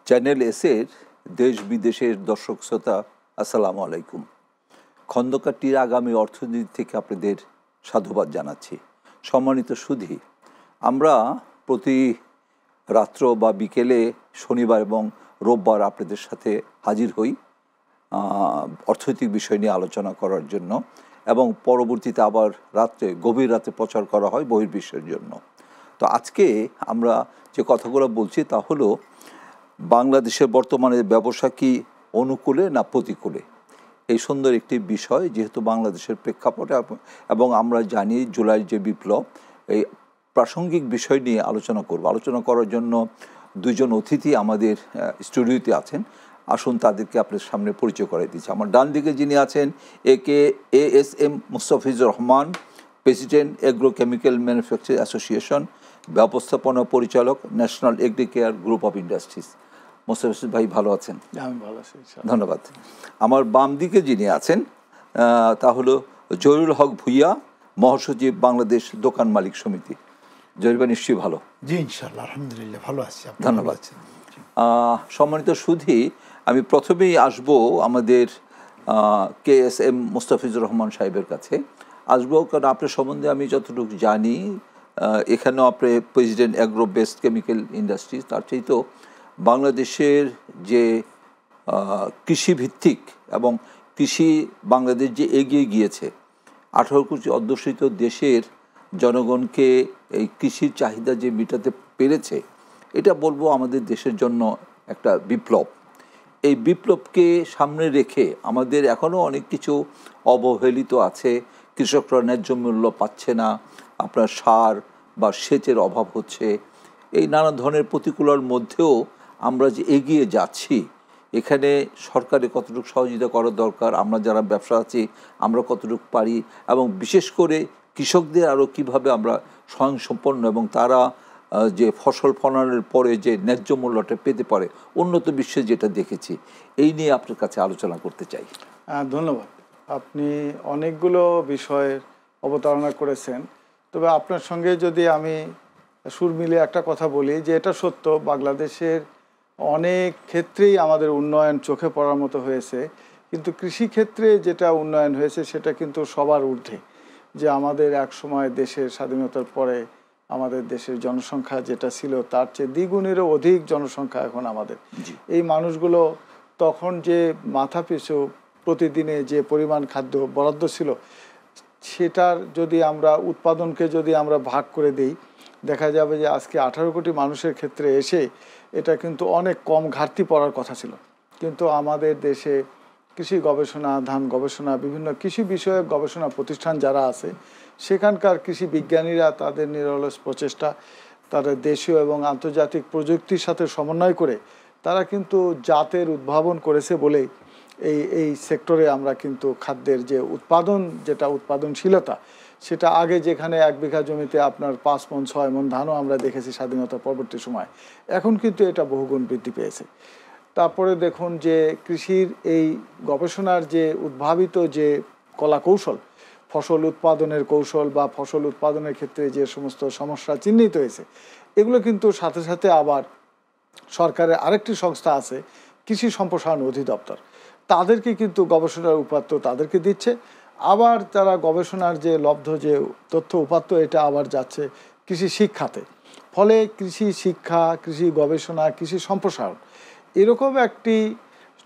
Channel এসের দেশ বিদেশের দর্শক শ্রোতা আসসালামু আলাইকুম। খন্দকারটির আগামী অর্থনীতি থেকে আপনাদের সাধুবাদ জানাচ্ছি। সম্মানিত সুধী, আমরা প্রতি রাত্র বা বিকেলে শনিবার এবং রোববার আপনাদের সাথে হাজির হই অর্থনৈতিক বিষয় নিয়ে আলোচনা করার জন্য, এবং পরবর্তীতে আবার গভীর রাতে প্রচার করা হয় বহির্বিশ্বের জন্য। তো আজকে আমরা যে কথাগুলো বলছি তা হলো বাংলাদেশের বর্তমানে ব্যবসা কি অনুকূলে না প্রতিকূলে, এই সুন্দর একটি বিষয়। যেহেতু বাংলাদেশের প্রেক্ষাপটে এবং আমরা জানি জুলাই যে বিপ্লব, এই প্রাসঙ্গিক বিষয় নিয়ে আলোচনা করার জন্য দুইজন অতিথি আমাদের স্টুডিওতে আছেন। আসুন তাদেরকে আপনার সামনে পরিচয় করে দিচ্ছি। আমার ডান দিকে যিনি আছেন ASM Mustafizur Rahman, president agrochemical manufacturing association, ব্যবস্থাপনা পরিচালক, national agricare group of industries. Mustafizur ভাই ভালো আছেন? আমি ভালো আছি, ধন্যবাদ। আমার বাম দিকে যিনি আছেন তা হলো জহিরুল হক ভূঁইয়া, মহাসচিব বাংলাদেশ দোকান মালিক সমিতি। জহির ভাই নিশ্চয়ই ভালো? জি ইনশাআল্লাহ, আলহামদুলিল্লাহ ভালো আছি। ধন্যবাদ। সম্মানিত সুধী, আমি প্রথমেই আসব আমাদের KSM মুস্তাফিজুর রহমান সাহেবের কাছে আসবো, কারণ আপনার সম্বন্ধে আমি যতটুকু জানি এখানেও আপনি president agro based chemical industries. তার চেয়েও বাংলাদেশের যে কৃষিভিত্তিক এবং কৃষি বাংলাদেশ যে এগিয়ে গিয়েছে, 18 কোটি অধ্যুষিত দেশের জনগণকে এই কৃষির চাহিদা যে মেটাতে পেরেছে, এটা বলবো আমাদের দেশের জন্য একটা বিপ্লব। এই বিপ্লবকে সামনে রেখে আমাদের এখনও অনেক কিছু অবহেলিত আছে। কৃষকরা ন্যায্য মূল্য পাচ্ছে না, আপনার সার বা সেচের অভাব হচ্ছে। এই নানা ধরনের প্রতিকূলতার মধ্যেও আমরা যে এগিয়ে যাচ্ছি, এখানে সরকারের কতটুকু সহযোগিতা করা দরকার, আমরা যারা ব্যবসা আছি আমরা কতটুকু পারি, এবং বিশেষ করে কৃষকদের আরও কীভাবে আমরা স্বয়ংসম্পন্ন এবং তারা যে ফসল ফলানোর পরে যে ন্যায্য মূল্যটা পেতে পারে উন্নত বিশ্বে যেটা দেখেছি, এই নিয়ে আপনার কাছে আলোচনা করতে চাই। ধন্যবাদ। আপনি অনেকগুলো বিষয়ের অবতারণা করেছেন, তবে আপনার সঙ্গে যদি আমি সুর মিলিয়ে একটা কথা বলি যে এটা সত্য, বাংলাদেশের অনেক ক্ষেত্রেই আমাদের উন্নয়ন চোখে পড়ার মতো হয়েছে, কিন্তু কৃষিক্ষেত্রে যেটা উন্নয়ন হয়েছে সেটা কিন্তু সবার ঊর্ধ্বে। যে আমাদের এক সময় দেশের স্বাধীনতার পরে আমাদের দেশের জনসংখ্যা যেটা ছিল তার চেয়ে দ্বিগুণেরও অধিক জনসংখ্যা এখন আমাদের। এই মানুষগুলো তখন যে মাথা পিছু প্রতিদিনে যে পরিমাণ খাদ্য বরাদ্দ ছিল, সেটার যদি আমরা উৎপাদনকে যদি আমরা ভাগ করে দিই, দেখা যাবে যে আজকে 18 কোটি মানুষের ক্ষেত্রে এসে এটা কিন্তু অনেক কম ঘাটতি পড়ার কথা ছিল। কিন্তু আমাদের দেশে কৃষি গবেষণা, ধান গবেষণা, বিভিন্ন কৃষি বিষয়ক গবেষণা প্রতিষ্ঠান যারা আছে, সেখানকার কৃষি বিজ্ঞানীরা তাদের নিরলস প্রচেষ্টা, তারা দেশীয় এবং আন্তর্জাতিক প্রযুক্তির সাথে সমন্বয় করে তারা কিন্তু জাতের উদ্ভাবন করেছে বলেই এই সেক্টরে আমরা কিন্তু খাদ্যের যে উৎপাদন, যেটা উৎপাদনশীলতা, সেটা আগে যেখানে 1 বিঘা জমিতে আপনার 5 মণ 6 মণ ধানও আমরা দেখেছি স্বাধীনতা পরবর্তী সময়, এখন কিন্তু এটা বহুগুণ বৃদ্ধি পেয়েছে। তারপরে দেখুন যে কৃষির এই গবেষণার যে উদ্ভাবিত যে কলা কৌশল, ফসল উৎপাদনের কৌশল বা ফসল উৎপাদনের ক্ষেত্রে যে সমস্ত সমস্যা চিহ্নিত হয়েছে, এগুলো কিন্তু সাথে সাথে আবার সরকারের আরেকটি সংস্থা আছে, কৃষি সম্প্রসারণ অধিদপ্তর, তাদেরকে কিন্তু গবেষণার উপাত্ত তাদেরকে দিচ্ছে। আবার তারা গবেষণার যে লব্ধ যে তথ্য উপাত্ত, এটা আবার যাচ্ছে কৃষি শিক্ষাতে। ফলে কৃষি শিক্ষা, কৃষি গবেষণা, কৃষি সম্প্রসারণ, এরকম একটি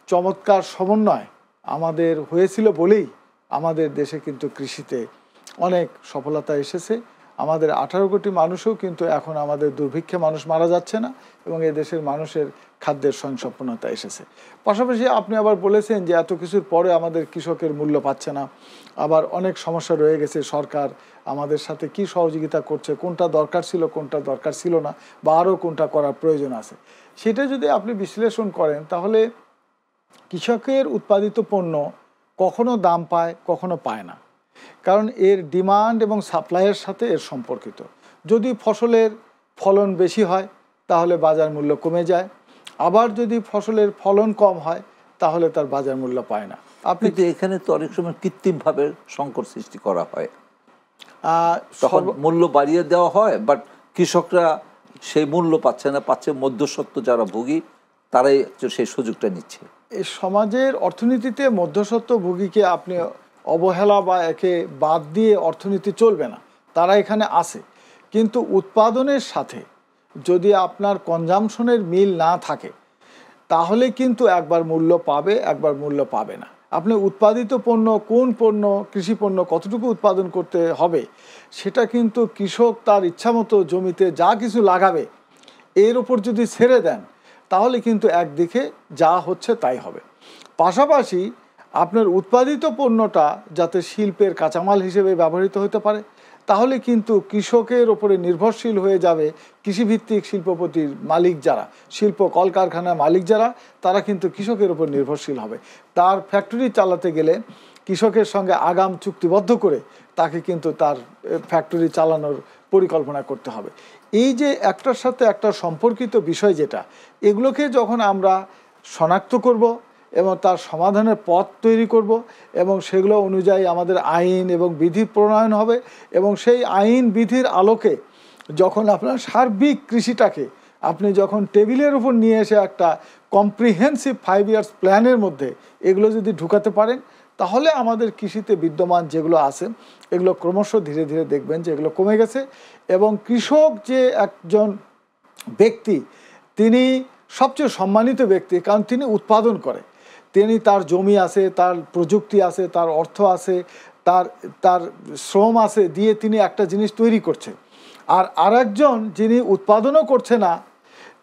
চমৎকার সমন্বয় আমাদের হয়েছিল বলেই আমাদের দেশে কিন্তু কৃষিতে অনেক সফলতা এসেছে। আমাদের 18 কোটি মানুষও কিন্তু এখন আমাদের দুর্ভিক্ষে মানুষ মারা যাচ্ছে না, এবং এই দেশের মানুষের খাদ্যের স্বয়ংসম্পূর্ণতা এসেছে। পাশাপাশি আপনি আবার বলেছেন যে এত কিছুর পরে আমাদের কৃষকের মূল্য পাচ্ছে না, আবার অনেক সমস্যা রয়ে গেছে। সরকার আমাদের সাথে কি সহযোগিতা করছে, কোনটা দরকার ছিল, কোনটা দরকার ছিল না, বা আরও কোনটা করার প্রয়োজন আছে, সেটা যদি আপনি বিশ্লেষণ করেন তাহলে কৃষকের উৎপাদিত পণ্য কখনো দাম পায়, কখনো পায় না। কারণ এর ডিমান্ড এবং সাপ্লাইয়ের সাথে এর সম্পর্কিত। যদি ফসলের ফলন বেশি হয় তাহলে বাজার মূল্য কমে যায়, আবার যদি ফসলের ফলন কম হয় তাহলে তার বাজার মূল্য পায় না। আপনি তো এখানে তো অনেক সময় কৃত্রিমভাবে সংকট সৃষ্টি করা হয়, তখন মূল্য বাড়িয়ে দেওয়া হয়, বাট কৃষকরা সেই মূল্য পাচ্ছে না, পাচ্ছে মধ্যস্বত্ব যারা ভোগী তারাই সেই সুযোগটা নিচ্ছে। এই সমাজের অর্থনীতিতে মধ্যস্বত্বভোগীকে আপনি অবহেলা বা একে বাদ দিয়ে অর্থনীতি চলবে না, তারা এখানে আসে। কিন্তু উৎপাদনের সাথে যদি আপনার কনজামশনের মিল না থাকে তাহলে কিন্তু একবার মূল্য পাবে, একবার মূল্য পাবে না। আপনি উৎপাদিত পণ্য, কোন পণ্য, কৃষি পণ্য কতটুকু উৎপাদন করতে হবে সেটা কিন্তু কৃষক তার ইচ্ছামতো জমিতে যা কিছু লাগাবে এর ওপর যদি ছেড়ে দেন তাহলে কিন্তু একদিকে যা হচ্ছে তাই হবে। পাশাপাশি আপনার উৎপাদিত পণ্যটা যাতে শিল্পের কাঁচামাল হিসেবে ব্যবহৃত হতে পারে, তাহলে কিন্তু কৃষকের ওপরে নির্ভরশীল হয়ে যাবে কৃষিভিত্তিক শিল্পপতির মালিক যারা, শিল্প কলকারখানার মালিক যারা, তারা কিন্তু কৃষকের ওপর নির্ভরশীল হবে। তার ফ্যাক্টরি চালাতে গেলে কৃষকের সঙ্গে আগাম চুক্তিবদ্ধ করে তাকে কিন্তু তার ফ্যাক্টরি চালানোর পরিকল্পনা করতে হবে। এই যে একটার সাথে একটা সম্পর্কিত বিষয় যেটা, এগুলোকে যখন আমরা শনাক্ত করব এবং তার সমাধানের পথ তৈরি করব এবং সেগুলো অনুযায়ী আমাদের আইন এবং বিধি প্রণয়ন হবে, এবং সেই আইন বিধির আলোকে যখন আপনার সার্বিক কৃষিটাকে আপনি যখন টেবিলের উপর নিয়ে এসে একটা কম্প্রিহেন্সিভ 5 ইয়ার্স প্ল্যানের মধ্যে এগুলো যদি ঢুকাতে পারেন, তাহলে আমাদের কৃষিতে বিদ্যমান যেগুলো আছে এগুলো ক্রমশ ধীরে ধীরে দেখবেন যে এগুলো কমে গেছে। এবং কৃষক যে একজন ব্যক্তি, তিনি সবচেয়ে সম্মানিত ব্যক্তি, কারণ তিনি উৎপাদন করে, তিনি তার জমি আছে, তার প্রযুক্তি আছে, তার অর্থ আছে, তার তার শ্রম আছে, দিয়ে তিনি একটা জিনিস তৈরি করছে। আর আরেকজন যিনি উৎপাদনও করছে না,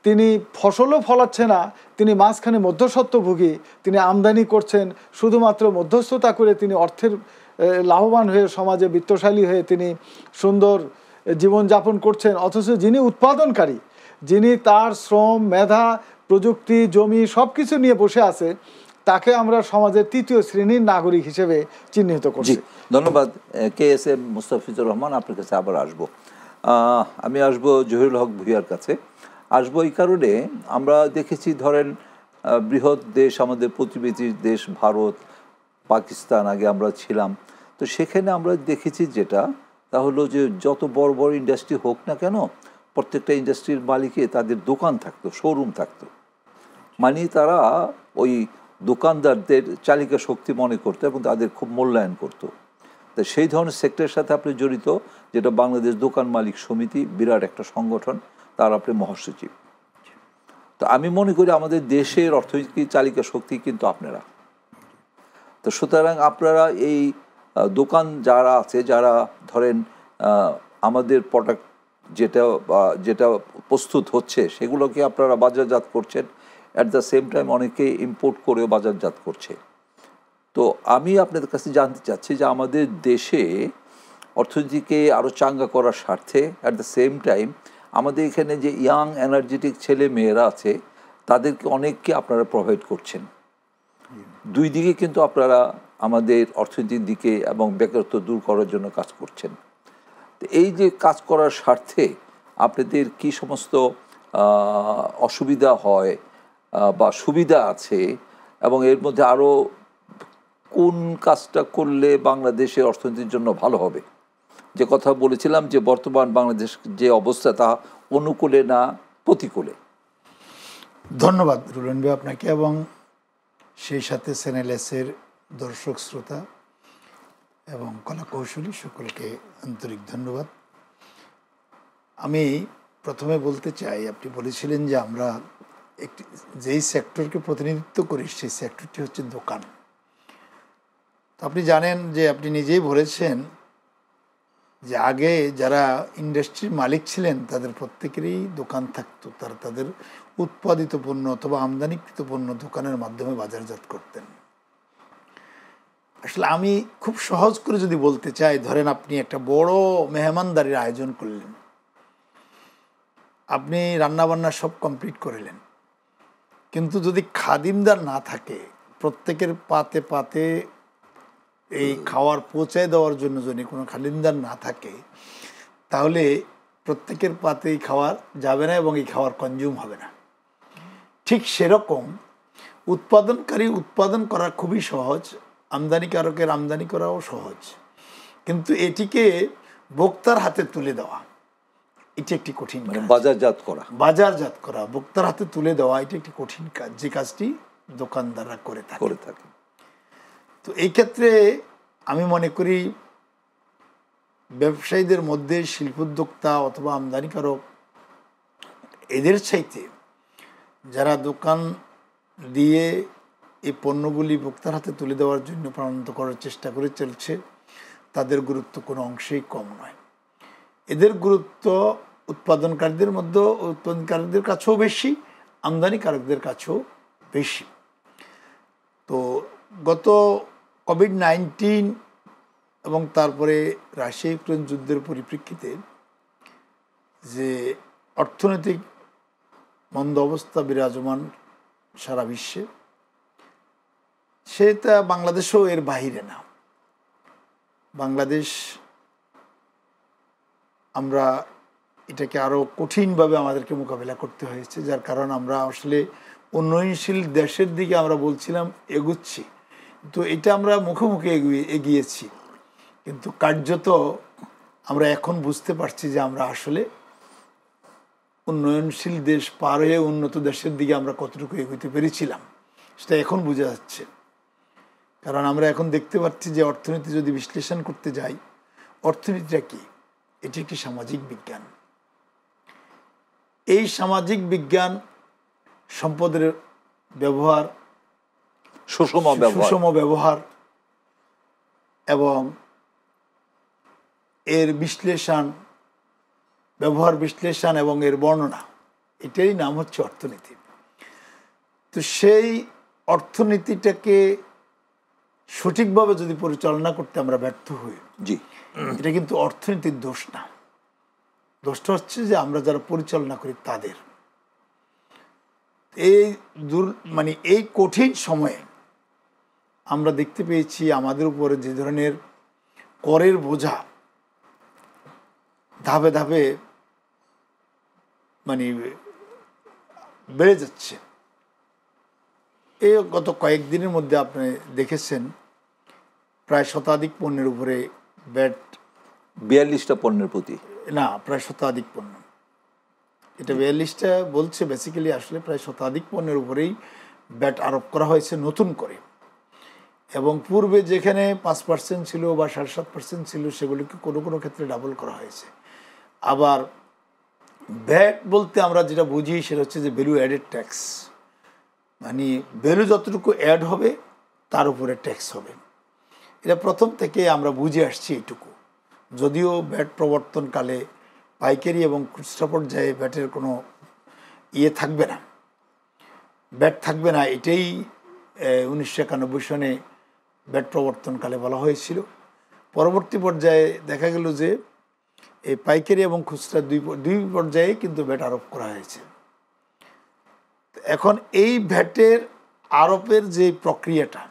তিনি ফসলও ফলাচ্ছে না, তিনি মাঝখানে মধ্যস্বত্বভোগী, তিনি আমদানি করছেন, শুধুমাত্র মধ্যস্থতা করে তিনি অর্থের লাভবান হয়ে সমাজে বিত্তশালী হয়ে তিনি সুন্দর জীবনযাপন করছেন। অথচ যিনি উৎপাদনকারী, যিনি তার শ্রম, মেধা, প্রযুক্তি, জমি সব কিছু নিয়ে বসে আছে, তাকে আমরা সমাজের তৃতীয় শ্রেণীর নাগরিক হিসেবে চিহ্নিত করছি। ধন্যবাদ KSM মুস্তাফিজুর রহমান, আপনার কাছে আবার আসবো। আমি আসবো জহিরুল হক ভূঁইয়ার কাছে। আসবো এই কারণে, আমরা দেখেছি ধরেন বৃহৎ দেশ, আমাদের প্রতিবেশী দেশ ভারত, পাকিস্তান, আগে আমরা ছিলাম, তো সেখানে আমরা দেখেছি যেটা, তা হলো যে যত বড় বড় ইন্ডাস্ট্রি হোক না কেন, প্রত্যেকটা ইন্ডাস্ট্রির মালিকে তাদের দোকান থাকতো, শোরুম থাকতো। মানে তারা ওই দোকানদারদের চালিকা শক্তি মনে করতো এবং তাদের খুব মূল্যায়ন করতো। তো সেই ধরনের সেক্টরের সাথে আপনি জড়িত, যেটা বাংলাদেশ দোকান মালিক সমিতি, বিরাট একটা সংগঠন, তার আপনি মহাসচিব। তো আমি মনে করি আমাদের দেশের অর্থনৈতিক চালিকা শক্তি কিন্তু আপনারা। তো সুতরাং আপনারা এই দোকান যারা আছে, যারা ধরেন আমাদের প্রোডাক্ট যেটা প্রস্তুত হচ্ছে সেগুলোকে আপনারা বাজারজাত করছেন, অ্যাট দ্য সেম টাইম অনেকে ইম্পোর্ট করেও বাজারজাত করছে। তো আমি আপনাদের কাছে জানতে চাচ্ছি যে আমাদের দেশে অর্থনীতিকে আরও চাঙ্গা করার স্বার্থে অ্যাট দ্য সেম টাইম আমাদের এখানে যে ইয়াং এনার্জেটিক ছেলে মেয়েরা আছে তাদেরকে অনেককে আপনারা প্রোভাইড করছেন। দুই দিকে কিন্তু আপনারা আমাদের অর্থনীতির দিকে এবং বেকারত্ব দূর করার জন্য কাজ করছেন। তো এই যে কাজ করার স্বার্থে আপনাদের কি সমস্ত অসুবিধা হয় বা সুবিধা আছে, এবং এর মধ্যে আরও কোন কাজটা করলে বাংলাদেশের অর্থনীতির জন্য ভালো হবে? যে কথা বলেছিলাম যে বর্তমান বাংলাদেশ যে অবস্থা, তা অনুকূলে না প্রতিকূলে। ধন্যবাদ রুলেন ভাই আপনাকে, এবং সেই সাথে চ্যানেল এসের দর্শক শ্রোতা এবং কলা কৌশলী সকলকে আন্তরিক ধন্যবাদ। আমি প্রথমে বলতে চাই, আপনি বলেছিলেন যে আমরা একটি যেই সেক্টরকে প্রতিনিধিত্ব করি সেই সেক্টরটি হচ্ছে দোকান। তো আপনি জানেন যে, আপনি নিজেই বলেছেন যে আগে যারা ইন্ডাস্ট্রির মালিক ছিলেন তাদের প্রত্যেকেরই দোকান থাকতো, তারা তাদের উৎপাদিত পণ্য অথবা আমদানিকৃত পণ্য দোকানের মাধ্যমে বাজারজাত করতেন। আসলে আমি খুব সহজ করে যদি বলতে চাই, ধরেন আপনি একটা বড় মেহমানদারির আয়োজন করলেন, আপনি রান্নাবান্না সব কমপ্লিট করলেন, কিন্তু যদি খাদিমদার না থাকে, প্রত্যেকের পাতে পাতে এই খাওয়ার পৌঁছায় দেওয়ার জন্য যদি কোনো খাদিমদার না থাকে, তাহলে প্রত্যেকের পাতেই খাওয়ার যাবে না এবং এই খাওয়ার কনজিউম হবে না। ঠিক সেরকম উৎপাদনকারী উৎপাদন করা খুবই সহজ, আমদানিকারকের আমদানি করাও সহজ, কিন্তু এটিকে ভোক্তার হাতে তুলে দেওয়া, এটা একটি কঠিন কাজ। বাজারজাত করা, বাজারজাত করা, ভোক্তার হাতে তুলে দেওয়া, এটা একটি কঠিন কাজ, যে কাজটি দোকানদাররা করে থাকে। তো এই ক্ষেত্রে আমি মনে করি ব্যবসায়ীদের মধ্যে শিল্পোদ্যোক্তা অথবা আমদানিকারক এদের চাইতে যারা দোকান দিয়ে এই পণ্যগুলি ভোক্তার হাতে তুলে দেওয়ার জন্য প্রাণান্ত করার চেষ্টা করে চলছে, তাদের গুরুত্ব কোনো অংশেই কম নয়। এদের গুরুত্ব উৎপাদনকারীদের কাছেও বেশি, আমদানিকারকদের কাছেও বেশি। তো গত কোভিড-19 এবং তারপরে রাশিয়া ইউক্রেন যুদ্ধের পরিপ্রেক্ষিতে যে অর্থনৈতিক মন্দ অবস্থা বিরাজমান সারা বিশ্বে, সেটা বাংলাদেশও এর বাহিরে না। বাংলাদেশ, আমরা এটাকে আরও কঠিনভাবে আমাদেরকে মোকাবেলা করতে হয়েছে, যার কারণ আমরা আসলে উন্নয়নশীল দেশের দিকে আমরা বলছিলাম এগুচ্ছি, তো এটা আমরা মুখোমুখি এগিয়েছি, কিন্তু কার্যত আমরা এখন বুঝতে পারছি যে আমরা আসলে উন্নয়নশীল দেশ পার হয়ে উন্নত দেশের দিকে আমরা কতটুকু এগোতে পেরেছিলাম সেটা এখন বোঝা যাচ্ছে। কারণ আমরা এখন দেখতে পাচ্ছি যে অর্থনীতি যদি বিশ্লেষণ করতে যাই, অর্থনীতিটা কি? এটি একটি সামাজিক বিজ্ঞান। এই সামাজিক বিজ্ঞান সম্পদের ব্যবহার, সুষম ব্যবহার এবং এর বিশ্লেষণ, ব্যবহার বিশ্লেষণ এবং এর বর্ণনা, এটাই নাম হচ্ছে অর্থনীতি। তো সেই অর্থনীতিটাকে সঠিকভাবে যদি পরিচালনা করতে আমরা ব্যর্থ হই, এটা কিন্তু অর্থনীতির দোষ না, দোষটা হচ্ছে যে আমরা যারা পরিচালনা করি তাদের। এই কঠিন সময়ে আমরা দেখতে পেয়েছি আমাদের উপরে যে ধরনের করের বোঝা ধাপে ধাপে বেড়ে যাচ্ছে। এই গত কয়েকদিনের মধ্যে আপনি দেখেছেন প্রায় শতাধিক পণ্যের উপরে ব্যাট, 42টা পণ্যের প্রতি, না প্রায় শতাধিক পণ্য, এটা 42টা বলছে, বেসিক্যালি আসলে প্রায় শতাধিক পণ্যের উপরেই ব্যাট আরোপ করা হয়েছে নতুন করে। এবং পূর্বে যেখানে 5% ছিল বা 7.5% ছিল, সেগুলিকে কোনো কোনো ক্ষেত্রে ডাবল করা হয়েছে। আবার ব্যাট বলতে আমরা যেটা বুঝি সেটা হচ্ছে যে ভ্যালু অ্যাডেড ট্যাক্স, ভ্যালু যতটুকু অ্যাড হবে তার উপরে ট্যাক্স হবে। এটা প্রথম থেকে আমরা বুঝে আসছি এইটুকু। যদিও ব্যাট প্রবর্তনকালে পাইকারি এবং খুচরা পর্যায়ে ব্যাটের কোনো থাকবে না, ব্যাট থাকবে না, এটাই 1991 সনে ব্যাট প্রবর্তনকালে বলা হয়েছিল। পরবর্তী পর্যায়ে দেখা গেল যে এই পাইকারি এবং খুচরা দুই পর্যায়ে কিন্তু ব্যাট আরোপ করা হয়েছে। এখন এই ভ্যাটের আরোপের যে প্রক্রিয়াটা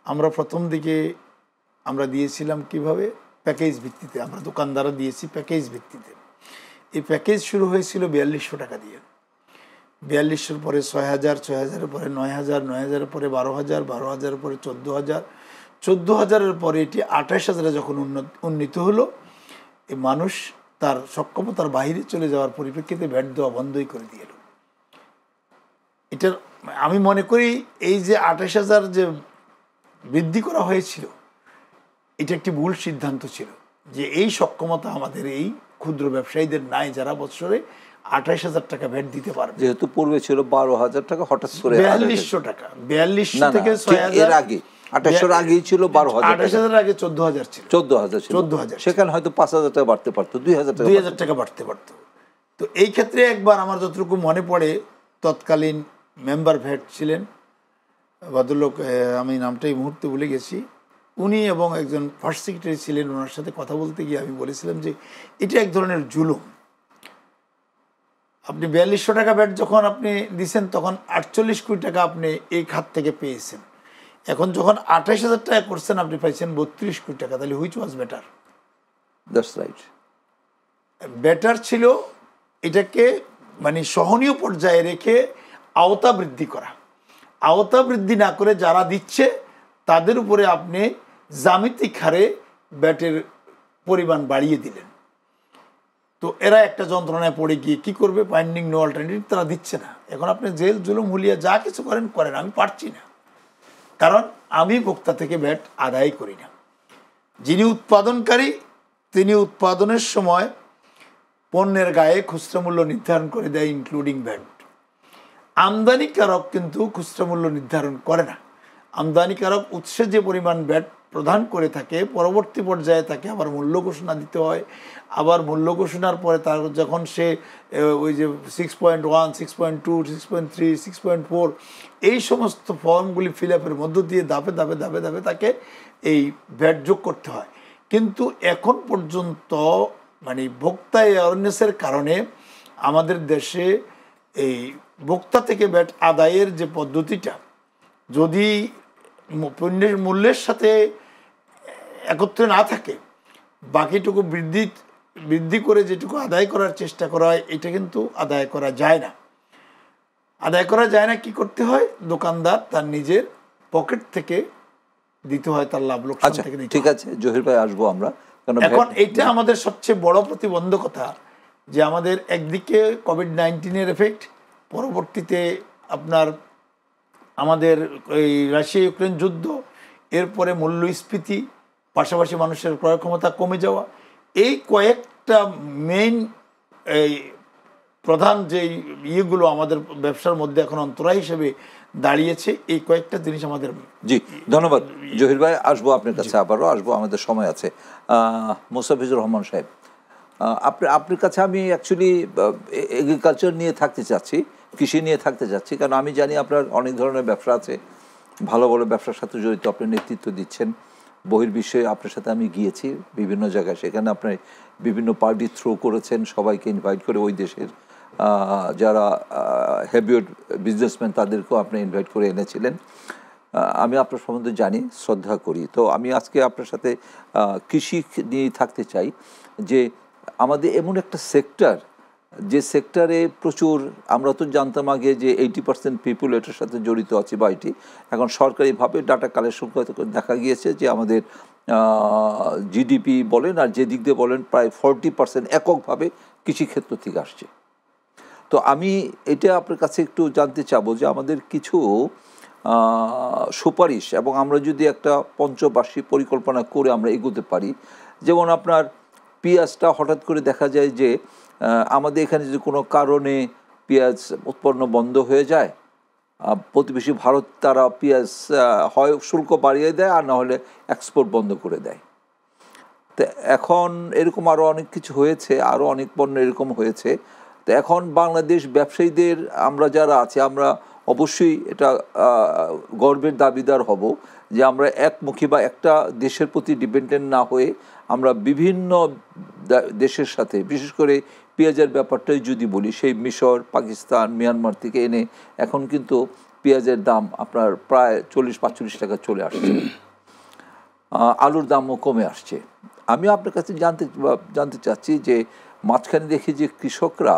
আমরা প্রথম দিকে আমরা দিয়েছিলাম কিভাবে, প্যাকেজ ভিত্তিতে, আমরা দোকানদাররা দিয়েছি প্যাকেজ ভিত্তিতে। এই প্যাকেজ শুরু হয়েছিল 4200 টাকা দিয়ে, 4200 পরে 6000, 6000 পরে 9000, 9000 পরে 12000, 12000 পরে 14000, 14000 পরে এটি 28000 যখন উন্নীত হলো, এই মানুষ তার সক্ষমতার বাইরে চলে যাওয়ার পরিপ্রেক্ষিতে ভ্যাট দেওয়া বন্ধই করে দিল। এটার আমি মনে করি এই যে 28000 যে বৃদ্ধি করা হয়েছিল, এটা একটি ভুল সিদ্ধান্ত ছিল, যে এই সক্ষমতা আমাদের এই ক্ষুদ্র ব্যবসায়ীদের নাই, যারা বছরে 28000 টাকা ভ্যাট দিতে পারবে। যেহেতু পূর্বে ছিল 12000 টাকা, হঠাৎ করে 4200 টাকা, 4200 থেকে 6000, এর আগে 2800 আগেই ছিল 12000, 28000 আগে 14000 ছিল, 14000 ছিল, 14000, সেখানে হয়তো 5000 টাকা বাড়তে পারতো, 2000 টাকা বাড়তে পারতো। তো এই ক্ষেত্রে একবার আমার যতটুকু মনে পড়ে, তৎকালীন মেম্বার ভ্যাট ছিলেন ভদ্রলোক, আমি নামটা এই মুহূর্তে ভুলে গেছি, উনি এবং একজন ফার্স্ট সেক্রেটারি ছিলেন, ওনার সাথে কথা বলতে গিয়ে আমি বলেছিলাম যে এটা এক ধরনের জুলুম। আপনি 4200 টাকা ভ্যাট যখন আপনি দিচ্ছেন, তখন 48 কোটি টাকা আপনি এই খাত থেকে পেয়েছেন। এখন যখন 28000 টাকা করছেন, আপনি পাইছেন 32 কোটি টাকা। তাহলে which was better? That's right. Better ছিল এটাকে সহনীয় পর্যায়ে রেখে আওতা বৃদ্ধি করা। আওতা বৃদ্ধি না করে যারা দিচ্ছে তাদের উপরে আপনি জ্যামিতিক হারে ব্যাটের পরিমাণ বাড়িয়ে দিলেন। তো এরা একটা যন্ত্রণায় পড়ে গিয়ে কি করবে, ফাইন্ডিং নো অল্টারনেটিভ, তারা দিচ্ছে না। এখন আপনি জেল জুলুম হুলিয়া যা কিছু করেন করেন, আমি পারছি না, কারণ আমি ভোক্তা থেকে ভ্যাট আদায় করি না। যিনি উৎপাদনকারী তিনি উৎপাদনের সময় পণ্যের গায়ে খুচরা মূল্য নির্ধারণ করে দেয়, ইনক্লুডিং ভ্যাট। আমদানিকারক কিন্তু খুচরা মূল্য নির্ধারণ করে না। আমদানিকারক উৎসে যে পরিমাণ ভ্যাট প্রদান করে থাকে, পরবর্তী পর্যায়ে তাকে আবার মূল্য ঘোষণা দিতে হয়। আবার মূল্য ঘোষণার পরে তার যখন সে ওই যে 6.1, 6.2, 6.3, 6.4 এই সমস্ত ফর্মগুলি ফিল আপের মধ্য দিয়ে ধাপে ধাপে ধাপে ধাপে তাকে এই ভ্যাট যোগ করতে হয়। কিন্তু এখন পর্যন্ত মানে ভোক্তা অ্যাওয়ারনেসের কারণে আমাদের দেশে এই ভোক্তা থেকে ভ্যাট আদায়ের যে পদ্ধতিটা যদি পণ্যের মূল্যের সাথে একত্রে না থাকে, বাকিটুকু বৃদ্ধি করে যেটুকু আদায় করার চেষ্টা করা হয়, এটা কিন্তু আদায় করা যায় না। আদায় করা যায় না, কি করতে হয়, দোকানদার তার নিজের পকেট থেকে দিতে হয়, তার লাভ লোকসান থেকে দিতে হয়। ঠিক আছে জহির ভাই, আসবো আমরা। এখন এইটা আমাদের সবচেয়ে বড় প্রতিবন্ধকতা, যে আমাদের একদিকে কোভিড-19 এফেক্ট, পরবর্তীতে আপনার আমাদের এই রাশিয়া ইউক্রেন যুদ্ধ, এরপরে মূল্যস্ফীতি, পাশাপাশি মানুষের ক্রয় ক্ষমতা কমে যাওয়া, এই কয়েকটা মেইন এই প্রধান যে ইয়েগুলো আমাদের ব্যবসার মধ্যে এখন অন্তরায় হিসেবে দাঁড়িয়েছে। এই কয়েকটা জিনিস আমাদের। জি, ধন্যবাদ জহির ভাই, আসবো আপনার কাছে, আবারও আসবো, আমাদের সময় আছে। মোস্তাফিজুর রহমান সাহেব, আপনার কাছে আমি অ্যাকচুয়ালি এগ্রিকালচার নিয়ে থাকতে চাচ্ছি, কৃষি নিয়ে থাকতে চাচ্ছি, কারণ আমি জানি আপনার অনেক ধরনের ব্যবসা আছে, ভালো ভালো ব্যবসার সাথে জড়িত, আপনি নেতৃত্ব দিচ্ছেন। বহির্বিশ্বে আপনার সাথে আমি গিয়েছি বিভিন্ন জায়গায়, সেখানে আপনি বিভিন্ন পার্টি থ্রো করেছেন, সবাইকে ইনভাইট করে, ওই দেশের যারা হেভিওয়েট বিজনেসম্যান তাদেরকেও আপনি ইনভাইট করে এনেছিলেন। আমি আপনার সম্বন্ধে জানি, শ্রদ্ধা করি। তো আমি আজকে আপনার সাথে কৃষি নিয়ে থাকতে চাই, যে আমাদের এমন একটা সেক্টর, যে সেক্টরে প্রচুর, আমরা তো জানতাম আগে যে 80% পিপুল এটার সাথে জড়িত আছে বা এটি এখন সরকারিভাবে ডাটা কালেকশন করে দেখা গিয়েছে যে আমাদের জিডিপি বলেন আর যে দিক দিয়ে বলেন প্রায় 40% এককভাবে কৃষিক্ষেত্র থেকে আসছে। তো আমি এটা আপনার কাছে একটু জানতে চাবো যে আমাদের কিছু সুপারিশ, এবং আমরা যদি একটা পঞ্চবার্ষিক পরিকল্পনা করে আমরা এগোতে পারি, যেমন আপনার পেঁয়াজটা হঠাৎ করে দেখা যায় যে আমাদের এখানে যদি কোনো কারণে পেঁয়াজ উৎপন্ন বন্ধ হয়ে যায়, প্রতিবেশী ভারত তারা পেঁয়াজ হয় শুল্ক বাড়িয়ে দেয়, আর না হলে এক্সপোর্ট বন্ধ করে দেয়। তো এখন এরকম আরও অনেক কিছু হয়েছে, আরও অনেক পণ্য এরকম হয়েছে। তো এখন বাংলাদেশ ব্যবসায়ীদের আমরা যারা আছি, আমরা অবশ্যই এটা গর্বের দাবিদার হব যে আমরা একমুখী বা একটা দেশের প্রতি ডিপেন্ডেন্ট না হয়ে আমরা বিভিন্ন দেশের সাথে, বিশেষ করে পেঁয়াজের ব্যাপারটাই যদি বলি, সেই মিশর, পাকিস্তান, মিয়ানমার থেকে এনে এখন কিন্তু পেঁয়াজের দাম আপনার প্রায় 40-45 টাকা চলে আসছে, আলুর দামও কমে আসছে। আমি আপনার কাছে জানতে চাচ্ছি যে মাঝখানে দেখি যে কৃষকরা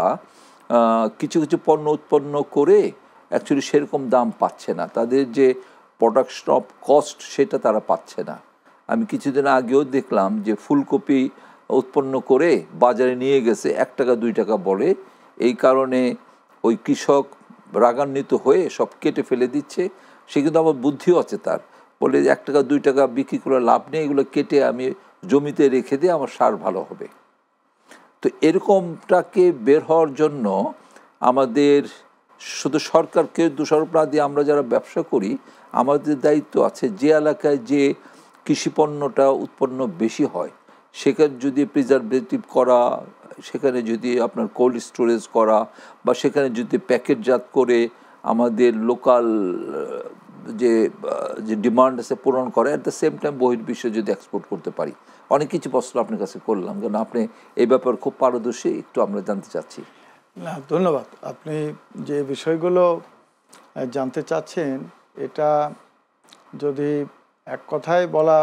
কিছু কিছু পণ্য উৎপন্ন করে অ্যাকচুয়ালি সেরকম দাম পাচ্ছে না, তাদের যে প্রোডাকশন অফ কস্ট সেটা তারা পাচ্ছে না। আমি কিছুদিন আগেও দেখলাম যে ফুলকপি উৎপন্ন করে বাজারে নিয়ে গেছে 1 টাকা 2 টাকা বলে, এই কারণে ওই কৃষক রাগান্বিত হয়ে সব কেটে ফেলে দিচ্ছে। সে কিন্তু আমার বুদ্ধিও আছে, তার বলে 1 টাকা 2 টাকা বিক্রি করে লাভ নেই, এগুলো কেটে আমি জমিতে রেখে দিয়ে আমার সার ভালো হবে। তো এরকমটাকে বের হওয়ার জন্য আমাদের শুধু সরকারকে দোষারোপ না দিয়ে আমরা যারা ব্যবসা করি, আমাদের দায়িত্ব আছে যে এলাকায় যে কৃষিপণ্যটা উৎপন্ন বেশি হয় সেখানে যদি প্রিজারভেটিভ করা, সেখানে যদি আপনার কোল্ড স্টোরেজ করা, বা সেখানে যদি প্যাকেটজাত করে আমাদের লোকাল যে ডিমান্ড আছে পূরণ করে, অ্যাট দ্য সেম টাইম বহির্বিশ্বে যদি এক্সপোর্ট করতে পারি। অনেক কিছু প্রশ্ন আপনার কাছে করলাম, কারণ আপনি এই ব্যাপারে খুব পারদর্শী, একটু আমরা জানতে চাচ্ছি। না, ধন্যবাদ। আপনি যে বিষয়গুলো জানতে চাচ্ছেন, এটা যদি এক কথায় বলা,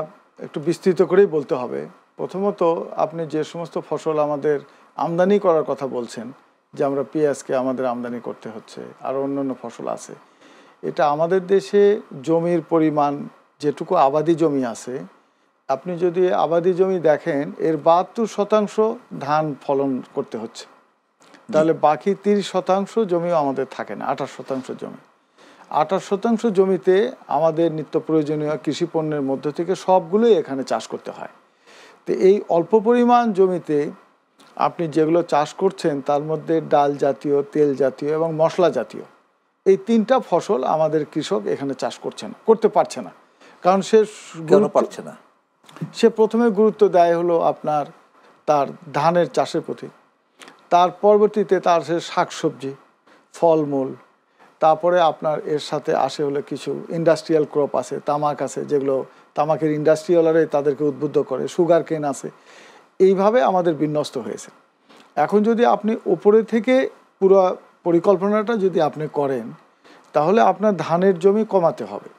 একটু বিস্তৃত করেই বলতে হবে। প্রথমত, আপনি যে সমস্ত ফসল আমাদের আমদানি করার কথা বলছেন, যে আমরা পেঁয়াজকে আমাদের আমদানি করতে হচ্ছে, আর অন্যান্য ফসল আছে, এটা আমাদের দেশে জমির পরিমাণ, যেটুকু আবাদি জমি আছে, আপনি যদি আবাদি জমি দেখেন এর 72% ধান ফলন করতে হচ্ছে, তাহলে বাকি 30% জমিও আমাদের থাকে না। 28% জমি, 28% জমিতে আমাদের নিত্য প্রয়োজনীয় কৃষি পণ্যের মধ্য থেকে সবগুলোই এখানে চাষ করতে হয়। তো এই অল্প পরিমাণ জমিতে আপনি যেগুলো চাষ করছেন তার মধ্যে ডাল জাতীয়, তেল জাতীয় এবং মশলা জাতীয় এই 3টা ফসল আমাদের কৃষক এখানে চাষ করতে পারছে না। কারণ কেন পারছে না? সে প্রথমে গুরুত্ব দেয় হলো আপনার তার ধানের চাষের প্রতি, তার পরবর্তীতে তার সে শাকসবজি, ফলমূল, তারপরে আপনার এর সাথে আসে হলো কিছু ইন্ডাস্ট্রিয়াল ক্রপ আছে, তামাক আছে, যেগুলো তামাকের ইন্ডাস্ট্রিয়ালরাই তাদেরকে উদ্বুদ্ধ করে, সুগার কেন আছে। এইভাবে আমাদের বিন্যস্ত হয়েছে। এখন যদি আপনি উপরে থেকে পুরো পরিকল্পনাটা যদি আপনি করেন তাহলে আপনার ধানের জমি কমাতে হবে।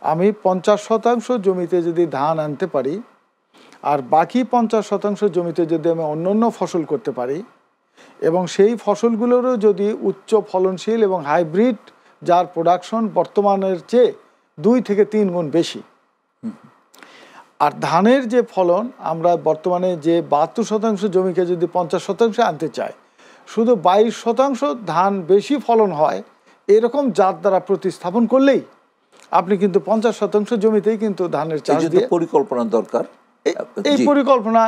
আমি 50% জমিতে যদি ধান আনতে পারি আর বাকি 50% জমিতে যদি আমি অন্য ফসল করতে পারি এবং সেই ফসলগুলোরও যদি উচ্চ ফলনশীল এবং হাইব্রিড যার প্রোডাকশন বর্তমানের চেয়ে 2 থেকে 3 গুণ বেশি, আর ধানের যে ফলন আমরা বর্তমানে যে 72% জমিকে যদি 50% আনতে চাই, শুধু 22% ধান বেশি ফলন হয় এরকম জাত দ্বারা প্রতিস্থাপন করলেই আপনি কিন্তু 50% জমিতেই কিন্তু ধানের চাষ দিয়ে পরিকল্পনা দরকার। এই পরিকল্পনা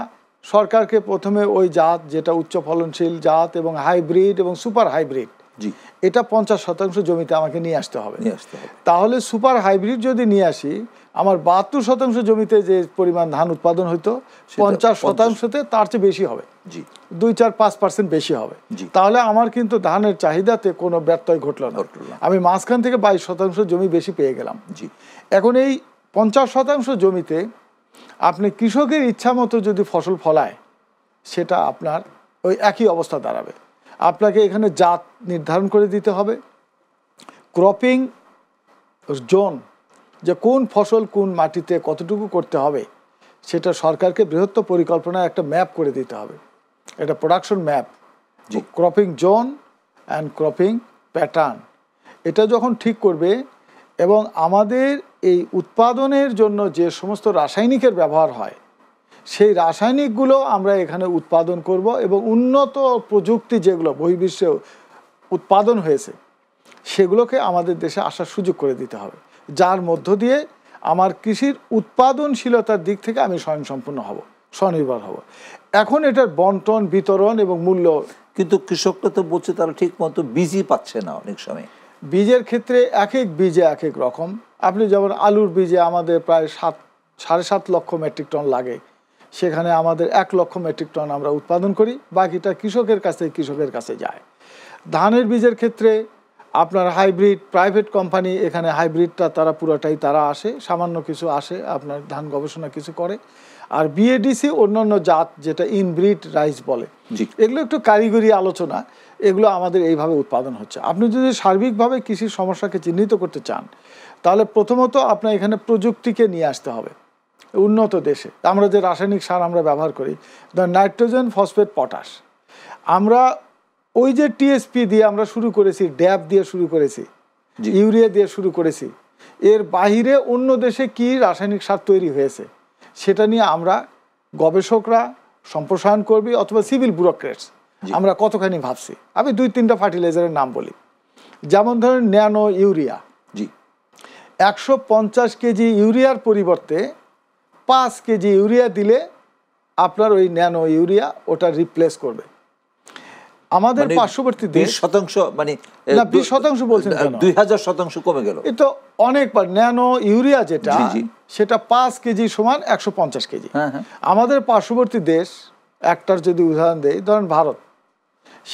সরকারকে প্রথমে ওই জাত যেটা উচ্চ ফলনশীল জাত এবং হাইব্রিড এবং সুপার হাইব্রিড, এটা 50% জমিতে আমাকে নিয়ে আসতে হবে। তাহলে সুপার হাইব্রিড যদি নিয়ে আসি, আমার 72% জমিতে যে পরিমাণ ধান উৎপাদন হইতো 50%তে তার চেয়ে বেশি হবে, 2-4-5% বেশি হবে। তাহলে আমার কিন্তু ধানের চাহিদাতে কোনো ব্যত্যয় ঘটল না, আমি মাঝখান থেকে 22% জমি বেশি পেয়ে গেলাম। এখন এই 50% জমিতে আপনি কৃষকের ইচ্ছা মতো যদি ফসল ফলায় সেটা আপনার ওই একই অবস্থা দাঁড়াবে। আপনাকে এখানে জাত নির্ধারণ করে দিতে হবে, ক্রপিং জোন, যে কোন ফসল কোন মাটিতে কতটুকু করতে হবে সেটা সরকারকে বৃহত্তর পরিকল্পনায় একটা ম্যাপ করে দিতে হবে, এটা production map, cropping zone and cropping pattern. এটা যখন ঠিক করবে এবং আমাদের এই উৎপাদনের জন্য যে সমস্ত রাসায়নিকের ব্যবহার হয় সেই রাসায়নিকগুলো আমরা এখানে উৎপাদন করব এবং উন্নত প্রযুক্তি যেগুলো বহির্বিশ্বে উৎপাদন হয়েছে সেগুলোকে আমাদের দেশে আসার সুযোগ করে দিতে হবে, যার মধ্য দিয়ে আমার কৃষির উৎপাদনশীলতার দিক থেকে আমি স্বয়ংসম্পূর্ণ হব, স্বনির্ভর হব। এখন এটার বন্টন, বিতরণ এবং মূল্য, কিন্তু কৃষকরা তো বলছে তারা ঠিক মতো বীজই পাচ্ছে না। অনেক সময় বীজের ক্ষেত্রে এক এক বীজে এক এক রকম। আপনি যেমন আলুর বীজে আমাদের প্রায় 7.5 লক্ষ মেট্রিক টন লাগে, সেখানে আমাদের 1 লক্ষ মেট্রিক টন আমরা উৎপাদন করি, বাকিটা কৃষকের কাছে যায়। ধানের বীজের ক্ষেত্রে আপনার হাইব্রিড প্রাইভেট কোম্পানি এখানে হাইব্রিডটা তারা পুরোটাই তারা আসে, সামান্য কিছু আসে আপনার ধান গবেষণা কিছু করে, আর বিএডিসি অন্যান্য জাত যেটা ইনব্রিড রাইস বলে, এগুলো একটু কারিগরি আলোচনা, এগুলো আমাদের এইভাবে উৎপাদন হচ্ছে। আপনি যদি সার্বিকভাবে কৃষির সমস্যাকে চিহ্নিত করতে চান তাহলে প্রথমত আপনার এখানে প্রযুক্তিকে নিয়ে আসতে হবে। উন্নত দেশে আমরা যে রাসায়নিক সার আমরা ব্যবহার করি, নাইট্রোজেন, ফসফেট, পটাশ, আমরা ওই যে টিএসপি দিয়ে আমরা শুরু করেছি, ড্যাব দিয়ে শুরু করেছি, ইউরিয়া দিয়ে শুরু করেছি, এর বাহিরে অন্য দেশে কি রাসায়নিক সার তৈরি হয়েছে সেটা নিয়ে আমরা গবেষকরা, সম্প্রসারণ কর্মী অথবা সিভিল ব্যুরোক্রেটস আমরা কতখানি ভাবছি। আমি 2-3টা ফার্টিলাইজারের নাম বলি, যেমন ধরেন ন্যানো ইউরিয়া, 150 কেজি ইউরিয়ার পরিবর্তে 5 কেজি ইউরিয়া দিলে আপনার ওই ন্যানো ইউরিয়া ওটা রিপ্লেস করবে। আমাদের পার্শ্ববর্তী দেশ 20% মানে না 20% বলছেন কেন, 2000% কমে গেল। এ তো অনেকবার। ন্যানো ইউরিয়া যেটা সেটা 5 কেজি সমান 150 কেজি। আমাদের পার্শ্ববর্তী দেশ একটার যদি উদাহরণ দেই, ধরেন ভারত,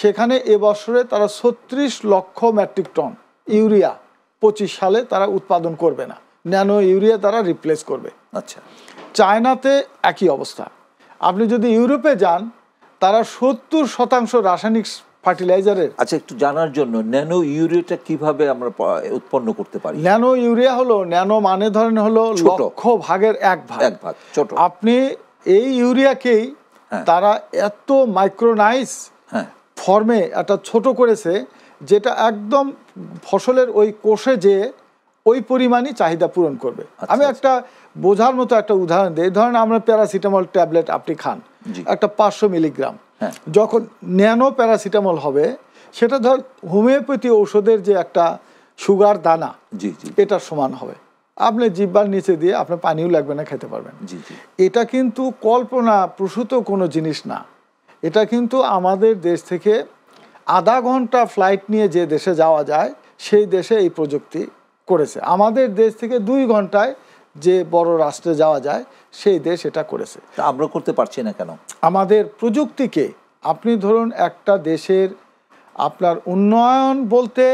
সেখানে এবছরে তারা 36 লক্ষ মেট্রিক টন ইউরিয়া 25 সালে তারা উৎপাদন করবে না, ন্যানো ইউরিয়া তারা রিপ্লেস করবে। আচ্ছা, চায়নাতে একই অবস্থা। আপনি যদি ইউরোপে যান তারা 70% রাসায়নিক ফার্টিলাইজারের। আচ্ছা, একটু জানার জন্য ন্যানো ইউরিয়াটা কিভাবে আমরা উৎপন্ন করতে পারি? ন্যানো ইউরিয়া হলো, ন্যানো মানে ধরেন হলো লক্ষ ভাগের 1 ভাগ, ছোট। আপনি এই ইউরিয়াকেই তারা এত মাইক্রোনাইজ ফর্মে একটা ছোট করেছে যেটা একদম ফসলের ওই কোষে যে ওই পরিমাণই চাহিদা পূরণ করবে। আমি একটা বোঝার মতো একটা উদাহরণ দিই। ধরেন আমরা প্যারাসিটামল ট্যাবলেট আপনি খান একটা 500 মিলিগ্রাম, যখন ন্যানো প্যারাসিটামল হবে সেটা ধর হোমিওপ্যাথি ঔষধের যে একটা সুগার দানা এটা সমান হবে। আপনি জিহ্বার নিচে দিয়ে আপনার পানিও লাগবে না, খেতে পারবেন। এটা কিন্তু কল্পনা প্রসূত কোনো জিনিস না। এটা কিন্তু আমাদের দেশ থেকে আধা ঘন্টা ফ্লাইট নিয়ে যে দেশে যাওয়া যায় সেই দেশে এই প্রযুক্তি করেছে। আমাদের দেশ থেকে 2 ঘন্টায় যে বড় রাষ্ট্রে যাওয়া যায় সেই দেশ এটা করেছে। আমরা করতে পারছি না কেন? আমাদের প্রযুক্তিকে আপনি ধরুন একটা দেশের আপনার উন্নয়ন বলতে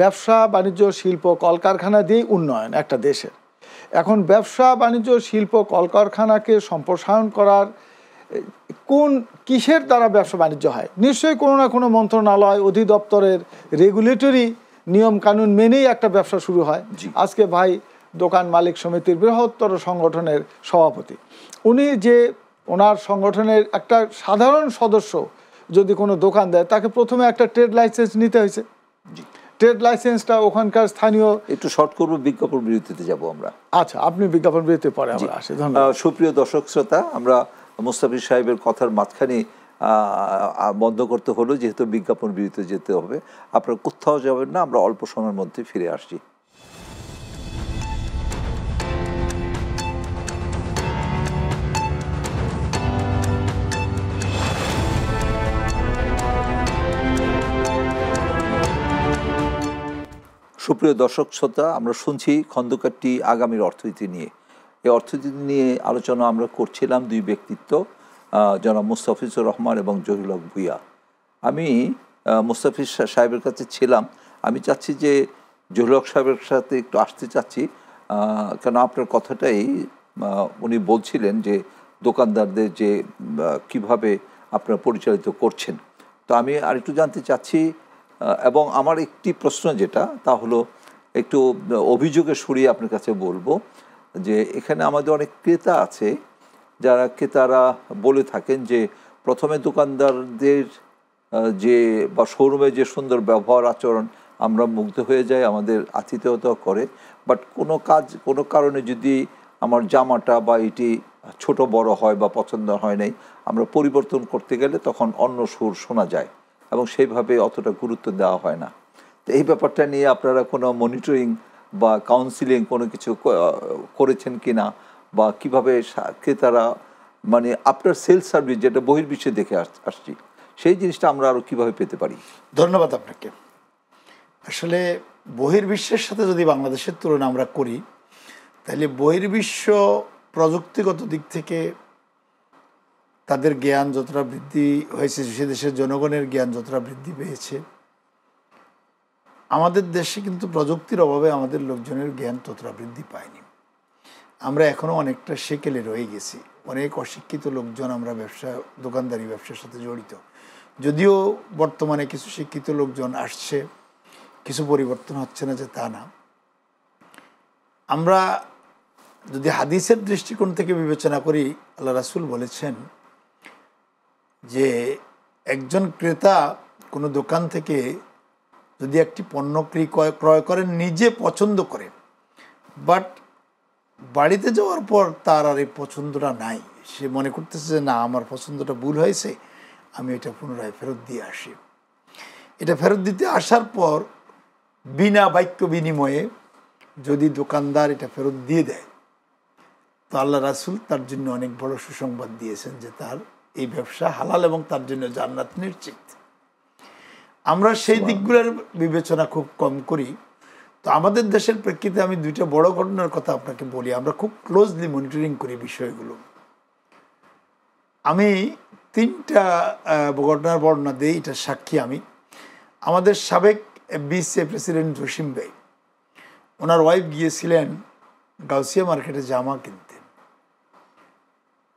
ব্যবসা বাণিজ্য শিল্প কলকারখানা দিয়েই উন্নয়ন একটা দেশের। এখন ব্যবসা বাণিজ্য শিল্প কলকারখানাকে সম্প্রসারণ করার কিসের দ্বারা ব্যবসা বাণিজ্য হয়? নিশ্চয়ই কোনো না কোনো মন্ত্রণালয় অধিদপ্তরের রেগুলেটরি নিয়ম কানুন মেনেই একটা ব্যবসা শুরু হয়। আজকে ভাই দোকান মালিক সমিতির বৃহত্তর সংগঠনের সভাপতি, উনি যে ওনার সংগঠনের একটা সাধারণ সদস্য যদি কোনো দোকান দেয় তাকে প্রথমে একটা ট্রেড লাইসেন্স নিতে হয়েছে। ট্রেড লাইসেন্সটা ওখানকার স্থানীয় একটু শর্ট করবো, বিজ্ঞাপন বিরতিতে যাব আমরা। আচ্ছা, আপনি বিজ্ঞাপন বিরতির পরে আমরা আসি। ধন্যবাদ। সুপ্রিয় দর্শক শ্রোতা, আমরা মুস্তাফিজ সাহেবের কথার মাঝখানে বন্ধ করতে হলো যেহেতু বিজ্ঞাপন বিরতিতে যেতে হবে। আপনারা কোথাও যাবেন না, আমরা অল্প সময়ের মধ্যে ফিরে আসছি। সুপ্রিয় দর্শক শ্রোতা, আমরা শুনছি খন্দকার টি আগামীর অর্থনীতি নিয়ে। এই অর্থনীতি নিয়ে আলোচনা আমরা করছিলাম 2 ব্যক্তিত্ব, জনাব মুস্তাফিজুর রহমান এবং জহিরুল হক ভূঁইয়া। আমি মুস্তাফিজ সাহেবের কাছে ছিলাম। আমি চাচ্ছি যে জহিরুল হক সাহেবের সাথে একটু আসতে চাচ্ছি, কেন আপনার কথাটাই উনি বলছিলেন যে দোকানদারদের যে কিভাবে আপনারা পরিচালিত করছেন। তো আমি আরেকটু জানতে চাচ্ছি, এবং আমার একটি প্রশ্ন যেটা তা হলো একটু অভিযোগের সুরিয়ে আপনার কাছে বলবো যে এখানে আমাদের অনেক ক্রেতা আছে যারা ক্রেতারা বলে থাকেন যে প্রথমে দোকানদারদের যে বা শোরুমে যে সুন্দর ব্যবহার আচরণ আমরা মুগ্ধ হয়ে যাই, আমাদের আতিথেয়তা করে, বাট কোনো কারণে যদি আমার জামাটা বা এটি ছোট বড় হয় বা পছন্দ হয় নাই, আমরা পরিবর্তন করতে গেলে তখন অন্য সুর শোনা যায় এবং সেইভাবে অতটা গুরুত্ব দেওয়া হয় না। তো এই ব্যাপারটা নিয়ে আপনারা কোনো মনিটরিং বা কাউন্সিলিং কোনো কিছু করেছেন কি না, বা কীভাবে ক্রেতারা মানে আপনার সেলস সার্ভিস যেটা বহির্বিশ্বে দেখে আসছি সেই জিনিসটা আমরা আরও কীভাবে পেতে পারি? ধন্যবাদ আপনাকে। আসলে বহির্বিশ্বের সাথে যদি বাংলাদেশের তুলনা আমরা করি তাহলে বহির্বিশ্ব প্রযুক্তিগত দিক থেকে তাদের জ্ঞান যতটা বৃদ্ধি হয়েছে, সে দেশের জনগণের জ্ঞান যতটা বৃদ্ধি পেয়েছে, আমাদের দেশে কিন্তু প্রযুক্তির অভাবে আমাদের লোকজনের জ্ঞান ততটা বৃদ্ধি পায়নি। আমরা এখনও অনেকটা সেকেলে রয়ে গেছি। অনেক অশিক্ষিত লোকজন আমরা দোকানদারি ব্যবসার সাথে জড়িত। যদিও বর্তমানে কিছু শিক্ষিত লোকজন আসছে, কিছু পরিবর্তন হচ্ছে না যে তা না। আমরা যদি হাদিসের দৃষ্টিকোণ থেকে বিবেচনা করি, আল্লাহ রাসূল বলেছেন যে একজন ক্রেতা কোনো দোকান থেকে যদি একটি পণ্য ক্রয় করেন নিজে পছন্দ করে, বাট বাড়িতে যাওয়ার পর তার আর এই পছন্দটা নাই, সে মনে করতেছে যে না আমার পছন্দটা ভুল হয়েছে, আমি এটা পুনরায় ফেরত দিয়ে আসি। এটা ফেরত দিতে আসার পর বিনা বাক্য বিনিময়ে যদি দোকানদার এটা ফেরত দিয়ে দেয়, তো আল্লাহ রাসূল তার জন্য অনেক বড় সুসংবাদ দিয়েছেন যে তার এই ব্যবসা হালাল এবং তার জন্য জান্নাত নিশ্চিত। আমরা সেই দিকগুলোর বিবেচনা খুব কম করি। তো আমাদের দেশের প্রেক্ষিতে আমি 2টা বড় ঘটনার কথা আপনাকে বলি। আমরা খুব ক্লোজলি মনিটরিং করি বিষয়গুলো। আমি 3টা ঘটনার বর্ণনা দিই, এটা সাক্ষী আমি। আমাদের সাবেক বিসিএ প্রেসিডেন্ট জসিম ভাই, ওনার ওয়াইফ গিয়েছিলেন গাউসিয়া মার্কেটে জামা কিনতে।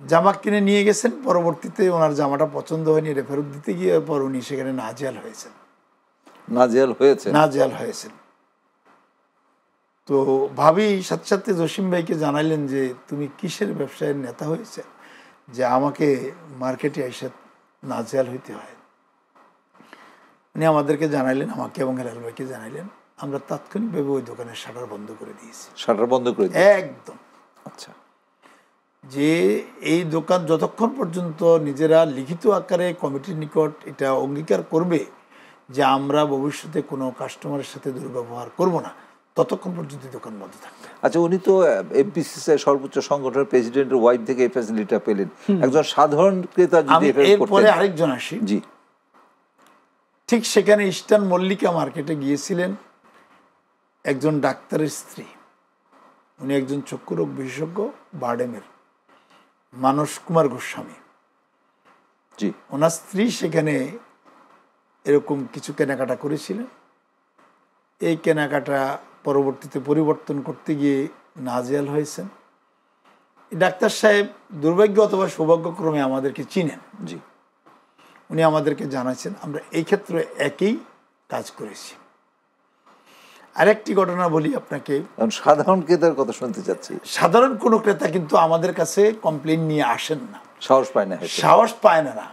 জামা কিনে নিয়ে গেছেন, পরবর্তীতে ওনার জামাটা পছন্দ হয়নি, এটা ফেরত দিতে গিয়ে পর উনি সেখানে নাজেহাল হয়েছেন। তো ভাবি সাথে সাথে জসিম ভাইকে জানাইলেন যে তুমি কিসের ব্যবসায়ের নেতা হয়েছে যে আমাকে মার্কেটে এসে নাজেহাল হইতে হয়। উনি আমাদেরকে জানাইলেন, আমাকে এবং হেলাল ভাইকে জানাইলেন। আমরা তাৎক্ষণিকভাবে ওই দোকানের শাটার বন্ধ করে দিয়েছি। শাটার বন্ধ করে একদম। আচ্ছা, যে এই দোকান যতক্ষণ পর্যন্ত নিজেরা লিখিত আকারে কমিটির নিকট এটা অঙ্গীকার করবে যে আমরা ভবিষ্যতে কোনো কাস্টমারের সাথে দুর্ব্যবহার করব না, ততক্ষণ পর্যন্ত দোকান বন্ধ থাকবে। আচ্ছা, উনি তো এফবিসিসিআই সর্বোচ্চ সংগঠনের প্রেসিডেন্টের ওয়াইফ থেকে এই ফ্যাসিলিটিটা পেলেন, একজন সাধারণ ক্রেতা যদি এরপরে আরেকজন আসি। জি, ঠিক সেখানে ইস্টার্ন মল্লিকা মার্কেটে গিয়েছিলেন একজন ডাক্তারের স্ত্রী, উনি একজন চক্ষুরোগ বিশেষজ্ঞ, বারডেমের মানস কুমার গোস্বামী। জি, ওনার স্ত্রী সেখানে এরকম কিছু কেনাকাটা করেছিলেন। এই কেনাকাটা পরবর্তীতে পরিবর্তন করতে গিয়ে নাজেহাল হয়েছেন। ডাক্তার সাহেব দুর্ভাগ্য অথবা সৌভাগ্যক্রমে আমাদেরকে চিনেন। জি, উনি আমাদেরকে জানাচ্ছেন, আমরা এই ক্ষেত্রে একই কাজ করেছি। আরেকটি ঘটনা বলি আপনাকে। সাধারণ ক্রেতার কথা শুনতে চাচ্ছি। সাধারণ কোনো ক্রেতা কিন্তু আমাদের কাছে কমপ্লেন নিয়ে আসেন না, সাহস পায় না, সাহস পায় না।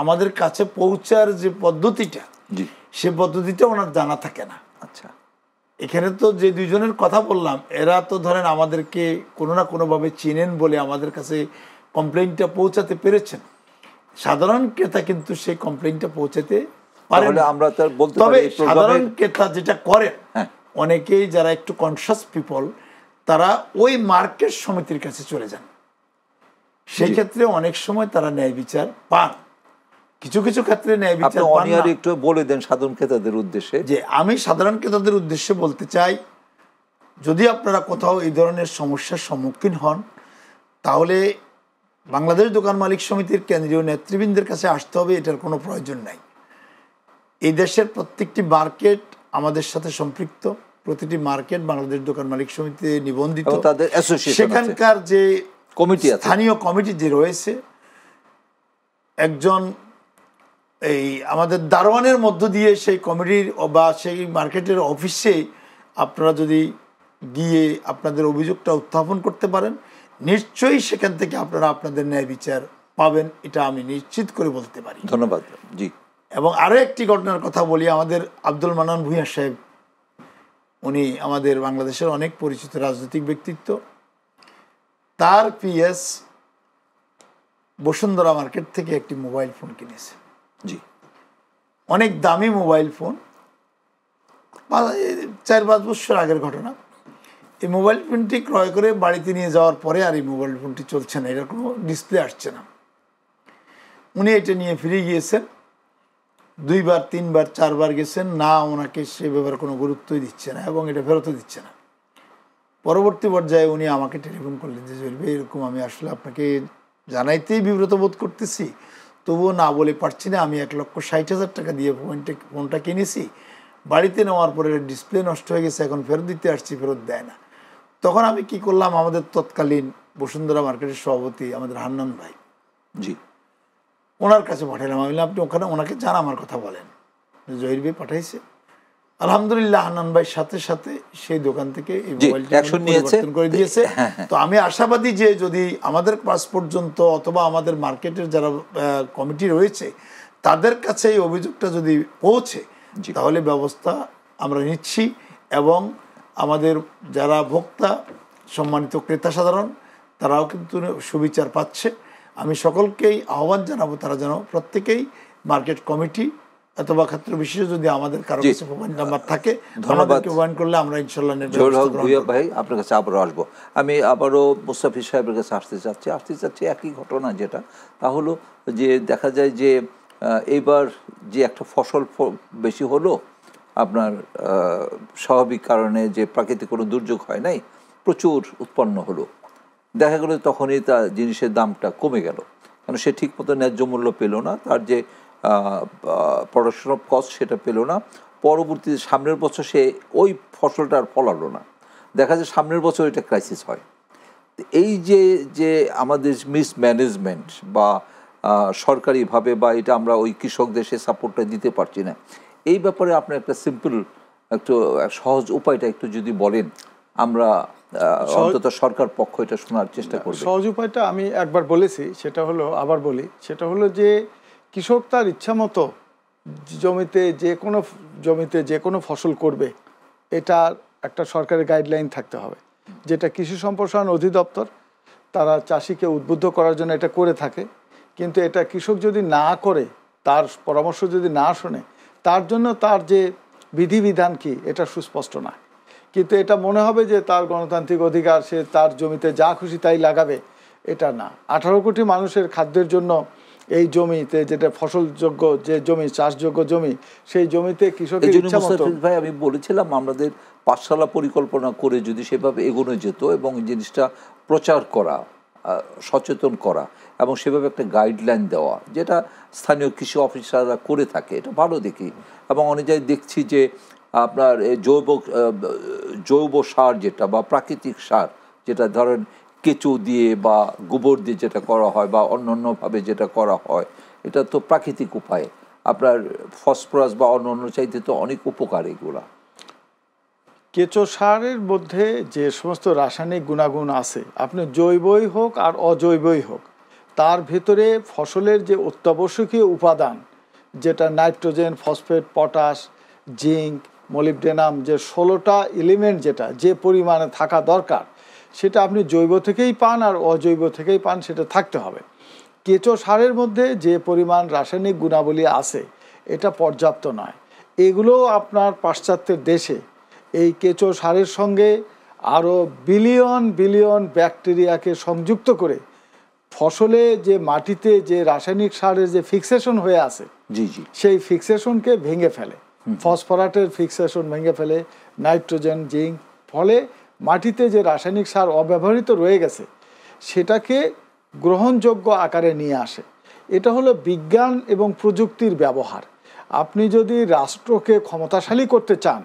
আমাদের কাছে পৌঁছার যে পদ্ধতিটা, জি, সে পদ্ধতিটা ওনার জানা থাকে না। আচ্ছা, এখানে তো যে দুইজনের কথা বললাম, এরা তো ধরেন আমাদেরকে কোনো না কোনোভাবে চিনেন বলে আমাদের কাছে কমপ্লেইনটা পৌঁছাতে পেরেছেন। সাধারণ ক্রেতা কিন্তু সেই কমপ্লেইনটা পৌঁছাতে পারে না। আমরা তার বলতে তবে পারি সাধারণ ক্রেতা যেটা করেন, হ্যাঁ, অনেকেই যারা একটু কনসাস পিপল, তারা ওই মার্কেট সমিতির কাছে চলে যান। সেই ক্ষেত্রে অনেক সময় তারা ন্যায় বিচার পান, কিছু কিছু ক্ষেত্রে ন্যায় বিচার পান না। একটু বলে দেন সাধারণ ক্রেতাদের উদ্দেশ্যে। যে আমি সাধারণ ক্রেতাদের উদ্দেশ্যে বলতে চাই, যদি আপনারা কোথাও এই ধরনের সমস্যার সম্মুখীন হন, তাহলে বাংলাদেশ দোকান মালিক সমিতির কেন্দ্রীয় নেতৃবৃন্দের কাছে আসতে হবে, এটার কোনো প্রয়োজন নাই। এই দেশের প্রত্যেকটি মার্কেট আমাদের সাথে সম্পৃক্ত, প্রতিটি মার্কেট বাংলাদেশ দোকান মালিক সমিতিতে নিবন্ধিত, তাদের অ্যাসোসিয়েশন, সেখানকার যে কমিটি আছে, স্থানীয় কমিটি যে রয়েছে, একজন এই আমাদের দারোয়ানের মধ্য দিয়ে সেই কমিটির বা সেই মার্কেটের অফিসে আপনারা যদি গিয়ে আপনাদের অভিযোগটা উত্থাপন করতে পারেন, নিশ্চয়ই সেখান থেকে আপনারা আপনাদের ন্যায় বিচার পাবেন, এটা আমি নিশ্চিত করে বলতে পারি। ধন্যবাদ। জি, এবং আরও একটি ঘটনার কথা বলি। আমাদের আব্দুল মান্নান ভূঁইয়া সাহেব, উনি আমাদের বাংলাদেশের অনেক পরিচিত রাজনৈতিক ব্যক্তিত্ব। তার পিএস বসুন্ধরা মার্কেট থেকে একটি মোবাইল ফোন কিনেছে। জি, অনেক দামি মোবাইল ফোন, 4-5 বছর আগের ঘটনা। এই মোবাইল ফোনটি ক্রয় করে বাড়িতে নিয়ে যাওয়ার পরে আর এই মোবাইল ফোনটি চলছে না, এটার কোনো ডিসপ্লে আসছে না। উনি এটা নিয়ে ফিরে গিয়েছেন, 2বার 3বার 4বার গেছেন, না ওনাকে সে ব্যাপারে কোনো গুরুত্বই দিচ্ছে না এবং এটা ফেরতও দিচ্ছে না। পরবর্তী পর্যায়ে উনি আমাকে টেলিফোন করলেন যে জহির ভাই, এরকম আমি আসলে আপনাকে জানাইতেই বিব্রত বোধ করতেছি, তবুও না বলে পারছি না। আমি 1,60,000 টাকা দিয়ে ফোনটা কিনেছি, বাড়িতে নেওয়ার পরে ডিসপ্লে নষ্ট হয়ে গেছে, এখন ফেরত দিতে আসছি, ফেরত দেয় না। তখন আমি কি করলাম, আমাদের তৎকালীন বসুন্ধরা মার্কেটের সভাপতি আমাদের হান্নান ভাই, জি, ওনার কাছে পাঠালাম। আমি বললাম, আপনি ওনাকে জানা আমার কথা বলেন। জহির ভাই পাঠাইছে। আলহামদুলিল্লাহ, হান্নান ভাই সাথে সাথে সেই দোকান থেকে এই মোবাইলটি পরিবর্তন করে দিয়েছে। তো আমি আশাবাদী যে যদি আমাদের পাশ পর্যন্ত অথবা আমাদের মার্কেটের যারা কমিটি রয়েছে তাদের কাছে এই অভিযোগটা যদি পৌঁছে, তাহলে ব্যবস্থা আমরা নিচ্ছি এবং আমাদের যারা ভোক্তা, সম্মানিত ক্রেতা সাধারণ, তারাও কিন্তু সুবিচার পাচ্ছে। আমি সকলকেই আহ্বান জানাবো, তারা যেন প্রত্যেকেই মার্কেট কমিটি অথবা ক্ষেত্র বিশেষে যদি আমাদের কারো কাছে মোবাইল নাম্বার থাকে, আমাদেরকে মোবাইল করলে আমরা ইনশাআল্লাহ ভাই আপনার কাছে আবারও আসবো। আমি আবারও মুস্তাফিজ সাহেবের কাছে আসতে চাচ্ছি একই ঘটনা, যেটা তা হলো যে দেখা যায় যে এইবার যে একটা ফসল বেশি হলো, আপনার স্বাভাবিক কারণে যে প্রাকৃতিক কোনো দুর্যোগ হয় নাই, প্রচুর উৎপন্ন হলো, দেখা গেল তখনই তার জিনিসের দামটা কমে গেল, কারণ সে ঠিক মতো ন্যায্য মূল্য পেল না, তার যে প্রোডাকশন অফ কস্ট সেটা পেল না। পরবর্তীতে সামনের বছর সে ওই ফসলটা আর ফলালো না, দেখা যায় সামনের বছর এটা ক্রাইসিস হয়। এই যে আমাদের মিসম্যানেজমেন্ট বা সরকারিভাবে বা এটা আমরা ওই কৃষকদের সে সাপোর্টটা দিতে পারছি না, এই ব্যাপারে আপনার একটা সিম্পল একটু সহজ উপায়টা একটু যদি বলেন, আমরা অন্তত সরকার পক্ষ এটা শোনার চেষ্টা করব। সহজ উপায়টা আমি একবার বলেছি, সেটা হলো, আবার বলি, সেটা হলো যে কৃষক তার ইচ্ছা মতো জমিতে যে কোনো ফসল করবে, এটার একটা সরকারি গাইডলাইন থাকতে হবে, যেটা কৃষি সম্প্রসারণ অধিদপ্তর তারা চাষিকে উদ্বুদ্ধ করার জন্য এটা করে থাকে। কিন্তু এটা কৃষক যদি না করে, তার পরামর্শ যদি না শোনে, তার জন্য তার যে বিধিবিধান কি এটা সুস্পষ্ট না। কিন্তু এটা মনে হবে যে তার গণতান্ত্রিক অধিকার, সে তার জমিতে যা খুশি তাই লাগাবে, এটা না। 18 কোটি মানুষের খাদ্যের জন্য এই জমিতে, যেটা ফসলযোগ্য যে জমি, চাষযোগ্য জমি, সেই জমিতে কৃষকের ইচ্ছা মতো। ভাই আমি বলেছিলাম আমাদের পাঠশালা পরিকল্পনা করে যদি সেভাবে এগোনো যেত এবং জিনিসটা প্রচার করা, সচেতন করা এবং সেভাবে একটা গাইডলাইন দেওয়া, যেটা স্থানীয় কৃষি অফিসাররা করে থাকে, এটা ভালো দেখি। এবং অনেক জায়গায় দেখছি যে আপনার জৈব সার যেটা বা প্রাকৃতিক সার, যেটা ধরেন কেঁচো দিয়ে বা গোবর দিয়ে যেটা করা হয় বা অন্যান্যভাবে যেটা করা হয়, এটা তো প্রাকৃতিক উপায়ে আপনার ফসফরাস বা অন্য চাইতে তো অনেক উপকার এগুলা। কেঁচো সারের মধ্যে যে সমস্ত রাসায়নিক গুণাগুণ আছে, আপনি জৈবই হোক আর অজৈবই হোক, তার ভেতরে ফসলের যে অত্যাবশ্যকীয় উপাদান, যেটা nitrogen, phosphate, potash, zinc, molybdenum, যে 16টা এলিমেন্ট যেটা যে পরিমাণে থাকা দরকার, সেটা আপনি জৈব থেকেই পান আর অজৈব থেকেই পান, সেটা থাকতে হবে। কেঁচো সারের মধ্যে যে পরিমাণ রাসায়নিক গুণাবলী আছে, এটা পর্যাপ্ত নয়। এগুলো আপনার পাশ্চাত্যের দেশে এই কেঁচো সারের সঙ্গে আরও বিলিয়ন বিলিয়ন ব্যাকটেরিয়াকে সংযুক্ত করে ফসলে যে মাটিতে যে রাসায়নিক সারের যে ফিক্সেশন হয়ে আছে, জি জি, সেই ফিক্সেশনকে ভেঙে ফেলে, ফসফরাসের ফিক্সেশন ভেঙে ফেলে, নাইট্রোজেন, জিঙ্ক, ফলে মাটিতে যে রাসায়নিক সার অব্যবহৃত রয়ে গেছে সেটাকে গ্রহণযোগ্য আকারে নিয়ে আসে। এটা হলো বিজ্ঞান এবং প্রযুক্তির ব্যবহার। আপনি যদি রাষ্ট্রকে ক্ষমতাশালী করতে চান,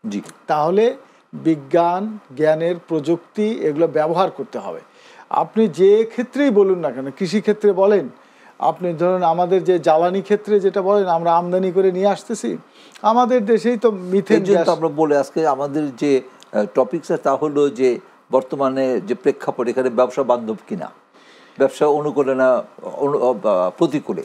জি, তাহলে বিজ্ঞান, জ্ঞানের, প্রযুক্তি এগুলো ব্যবহার করতে হবে। আপনি যে ক্ষেত্রেই বলুন না কেন, কৃষিক্ষেত্রে বলেন, আপনি ধরুন আমাদের যে জ্বালানি ক্ষেত্রে যেটা বলেন, আমরা আমদানি করে নিয়ে আসতেছি, আমাদের দেশেই তো মিথেন গ্যাস। আমরা বলে আজকে আমাদের যে টপিকস তা হলো যে বর্তমানে যে প্রেক্ষাপট, এখানে ব্যবসা বান্ধব কিনা, ব্যবসা অনুকূলে না প্রতিকূলে।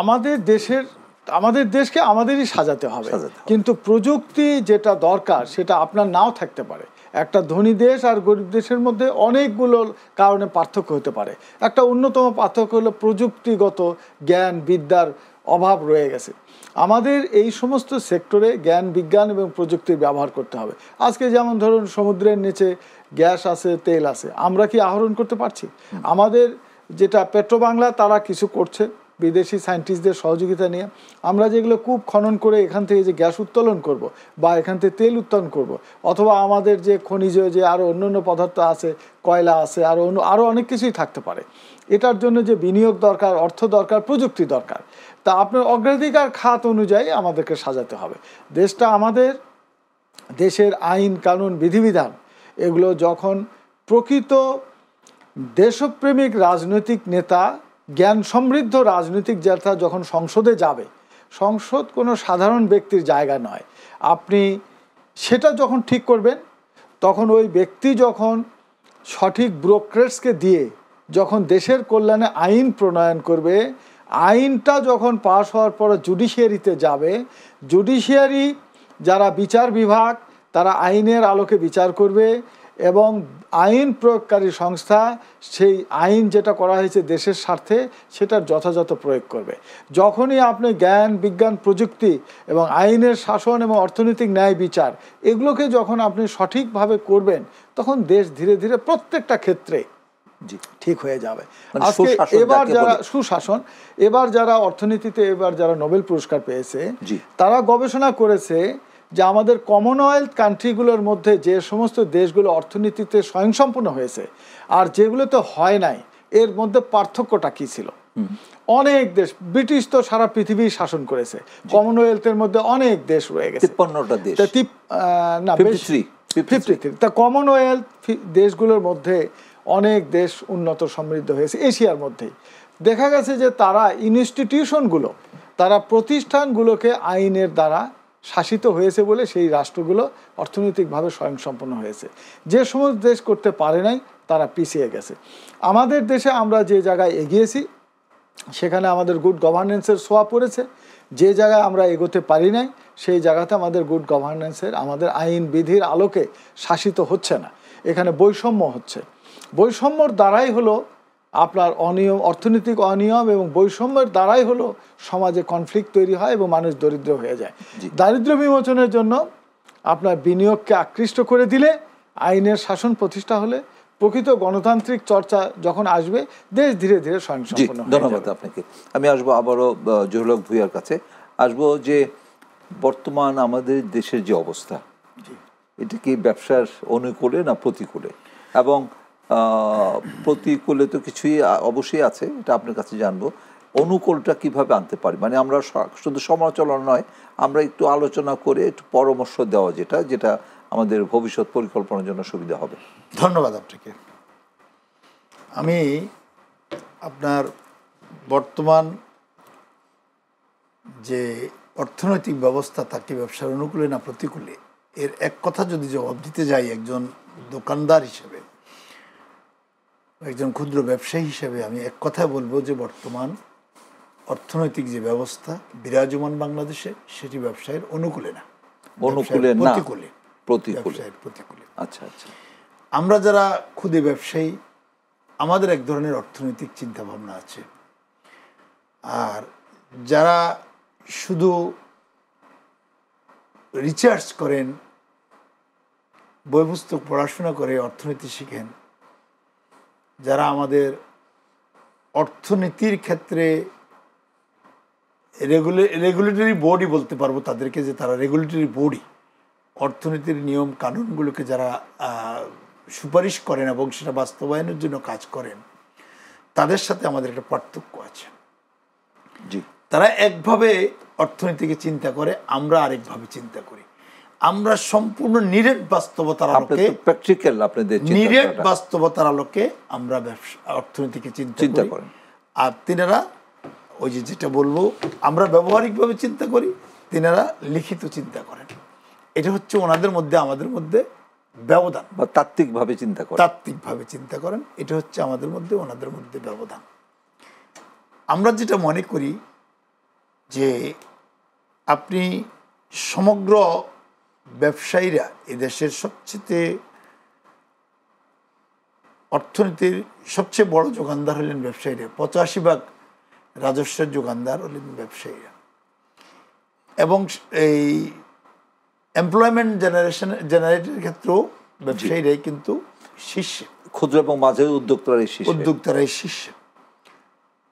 আমাদের দেশকে আমাদেরই সাজাতে হবে। কিন্তু প্রযুক্তি যেটা দরকার সেটা আপনার নাও থাকতে পারে। একটা ধনী দেশ আর গরিব দেশের মধ্যে অনেকগুলো কারণে পার্থক্য হতে পারে। একটা অন্যতম পার্থক্য হলো প্রযুক্তিগত জ্ঞান বিদ্যার অভাব রয়ে গেছে। আমাদের এই সমস্ত সেক্টরে জ্ঞান, বিজ্ঞান এবং প্রযুক্তির ব্যবহার করতে হবে। আজকে যেমন ধরুন সমুদ্রের নিচে গ্যাস আছে, তেল আছে, আমরা কি আহরণ করতে পারছি? আমাদের যেটা পেট্রোবাংলা, তারা কিছু করছে বিদেশি সায়েন্টিস্টদের সহযোগিতা নিয়ে। আমরা যেগুলো কূপ খনন করে এখান থেকে যে গ্যাস উত্তোলন করব বা এখান থেকে তেল উত্তোলন করব, অথবা আমাদের যে খনিজ যে আরও অন্য পদার্থ আছে, কয়লা আছে, আরও অনেক কিছুই থাকতে পারে, এটার জন্য যে বিনিয়োগ দরকার, অর্থ দরকার, প্রযুক্তি দরকার, তা আপনার অগ্রাধিকার খাত অনুযায়ী আমাদেরকে সাজাতে হবে। দেশটা আমাদের দেশের আইন কানুন বিধিবিধান এগুলো যখন প্রকৃত দেশপ্রেমিক রাজনৈতিক নেতা, জ্ঞান সমৃদ্ধ রাজনৈতিক নেতা যখন সংসদে যাবে, সংসদ কোনো সাধারণ ব্যক্তির জায়গা নয়। আপনি সেটা যখন ঠিক করবেন, তখন ওই ব্যক্তি যখন সঠিক ব্যুরোক্রেটসকে দিয়ে যখন দেশের কল্যাণে আইন প্রণয়ন করবে, আইনটা যখন পাশ হওয়ার পর জুডিশিয়ারিতে যাবে, জুডিশিয়ারি যারা বিচার বিভাগ, তারা আইনের আলোকে বিচার করবে এবং আইন প্রয়োগকারী সংস্থা সেই আইন যেটা করা হয়েছে দেশের স্বার্থে সেটার যথাযথ প্রয়োগ করবে। যখনই আপনি জ্ঞান, বিজ্ঞান, প্রযুক্তি এবং আইনের শাসন এবং অর্থনৈতিক ন্যায় বিচার এগুলোকে যখন আপনি সঠিকভাবে করবেন, তখন দেশ ধীরে ধীরে প্রত্যেকটা ক্ষেত্রে ঠিক হয়ে যাবে। আজকে এবার যারা সুশাসন, এবার যারা অর্থনীতিতে এবার যারা নোবেল পুরস্কার পেয়েছে, তারা গবেষণা করেছে যে আমাদের কমনওয়েলথ কান্ট্রিগুলোর মধ্যে যে সমস্ত দেশগুলো অর্থনীতিতে স্বয়ংসম্পূর্ণ হয়েছে আর যেগুলোতে হয় নাই, এর মধ্যে পার্থক্যটা কি ছিল। অনেক দেশ, ব্রিটিশ তো সারা পৃথিবী শাসন করেছে, কমনওয়েলথের মধ্যে অনেক দেশ রয়ে গেছে, 53টা দেশ, না 53। তা কমনওয়েলথ দেশগুলোর মধ্যে অনেক দেশ উন্নত সমৃদ্ধ হয়েছে। এশিয়ার মধ্যেই দেখা গেছে যে তারা ইনস্টিটিউশনগুলো, তারা প্রতিষ্ঠানগুলোকে আইনের দ্বারা শাসিত হয়েছে বলে সেই রাষ্ট্রগুলো অর্থনৈতিকভাবে স্বয়ংসম্পন্ন হয়েছে। যে সমস্ত দেশ করতে পারে নাই, তারা পিছিয়ে গেছে। আমাদের দেশে আমরা যে জায়গায় এগিয়েছি, সেখানে আমাদের গুড গভর্নেন্সের ছোঁয়া পড়েছে। যে জায়গায় আমরা এগোতে পারি নাই সেই জায়গাতে আমাদের গুড গভর্নেন্সের, আমাদের আইন বিধির আলোকে শাসিত হচ্ছে না, এখানে বৈষম্য হচ্ছে। বৈষম্যর দ্বারাই হলো আপনার অনিয়ম, অর্থনৈতিক অনিয়ম, এবং বৈষম্যের দ্বারাই হলো সমাজে কনফ্লিক্ট তৈরি হয় এবং মানুষ দরিদ্র হয়ে যায়। দারিদ্র্য বিমোচনের জন্য আপনার বিনিয়োগকে আকৃষ্ট করে দিলে, আইনের শাসন প্রতিষ্ঠা হলে, প্রকৃত গণতান্ত্রিক চর্চা যখন আসবে, দেশ ধীরে ধীরে স্বয়ংসম্পূর্ণ হয়ে যাবে। ধন্যবাদ আপনাকে। আমি আসবো আবারও জহিরুল হক ভূঁইয়ার কাছে আসবো, যে বর্তমান আমাদের দেশের যে অবস্থা, এটা কি ব্যবসার অনুকূলে না প্রতিকূলে? এবং প্রতিকূলে তো কিছুই অবশ্যই আছে, এটা আপনার কাছে জানবো। অনুকূলটা কিভাবে আনতে পারি, মানে আমরা শুধু সমালোচনা নয়, আমরা একটু আলোচনা করে একটু পরামর্শ দেওয়া, যেটা যেটা আমাদের ভবিষ্যৎ পরিকল্পনার জন্য সুবিধা হবে। ধন্যবাদ আপনাকে। আমি আপনার বর্তমান যে অর্থনৈতিক ব্যবস্থা, তাকে ব্যবসার অনুকূলে না প্রতিকূলে, এর এক কথা যদি জবাব দিতে যাই একজন দোকানদার হিসেবে, একজন ক্ষুদ্র ব্যবসায়ী হিসেবে, আমি এক কথায় বলবো যে বর্তমান অর্থনৈতিক যে ব্যবস্থা বিরাজমান বাংলাদেশে, সেটি ব্যবসায়ের অনুকূলে না, অনুকূলে না, প্রতিকূলে। প্রতিকূলে। আচ্ছা আচ্ছা। আমরা যারা ক্ষুদে ব্যবসায়ী, আমাদের এক ধরনের অর্থনৈতিক চিন্তা ভাবনা আছে, আর যারা শুধু রিসার্চ করেন, বই পুস্তক পড়াশোনা করে অর্থনীতি শিখেন, যারা আমাদের অর্থনীতির ক্ষেত্রে রেগুলেটরি বোর্ডই বলতে পারবো তাদেরকে, যে তারা রেগুলেটরি বোর্ডই অর্থনীতির নিয়ম কানুনগুলোকে যারা সুপারিশ করেন এবং সেটা বাস্তবায়নের জন্য কাজ করেন, তাদের সাথে আমাদের একটা পার্থক্য আছে। জি, তারা একভাবে অর্থনীতিকে চিন্তা করে, আমরা আরেকভাবে চিন্তা করি। আমরা সম্পূর্ণ নিরেট বাস্তবতার আলোকে, প্র্যাকটিক্যাল আপনাদের নিরেট বাস্তবতার আলোকে আমরা অর্থনীতিকে চিন্তা করি। আর তিনারা ওই যেটা বলবো, আমরা ব্যবহারিকভাবে চিন্তা করি, তিনারা লিখিত চিন্তা করেন। এটা হচ্ছে ওনাদের মধ্যে আমাদের মধ্যে ব্যবধান, বা তাত্ত্বিকভাবে চিন্তা করেন। তাত্ত্বিকভাবে চিন্তা করেন, এটা হচ্ছে আমাদের মধ্যে ওনাদের মধ্যে ব্যবধান। আমরা যেটা মনে করি যে আপনি সমগ্র ব্যবসায়ীরা, এদেশের সবচেয়ে অর্থনীতির সবচেয়ে বড় যোগানদার হলেন ব্যবসায়ীরা। 85% রাজস্বের যোগানদার হলেন ব্যবসায়ীরা, এবং এই এমপ্লয়মেন্ট জেনারেটের ক্ষেত্রেও ব্যবসায়ীরাই কিন্তু শীর্ষে, ক্ষুদ্র এবং মাঝারি উদ্যোক্তারাই শীর্ষে।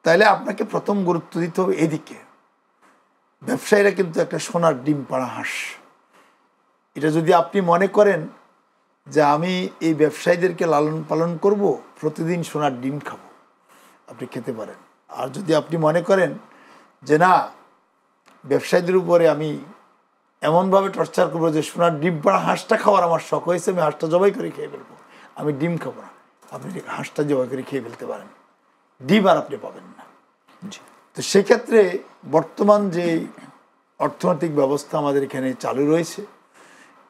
তাইলে আপনাকে প্রথম গুরুত্ব দিতে হবে এদিকে। ব্যবসায়ীরা কিন্তু একটা সোনার ডিম পাড়া হাঁস। এটা যদি আপনি মনে করেন যে আমি এই ব্যবসায়ীদেরকে লালন পালন করব, প্রতিদিন সোনার ডিম খাবো, আপনি খেতে পারেন। আর যদি আপনি মনে করেন যে না, ব্যবসায়ীদের উপরে আমি এমনভাবে টর্চার করবো যে সোনার ডিম পাড়া হাঁসটা খাওয়ার আমার শখ হয়েছে, আমি হাঁসটা জবাই করে খেয়ে ফেলবো, আমি ডিম খাবো না, আপনি হাঁসটা জবাই করে খেয়ে ফেলতে পারেন, ডিম আর আপনি পাবেন না। তো সেক্ষেত্রে বর্তমান যে অর্থনৈতিক ব্যবস্থা আমাদের এখানে চালু রয়েছে,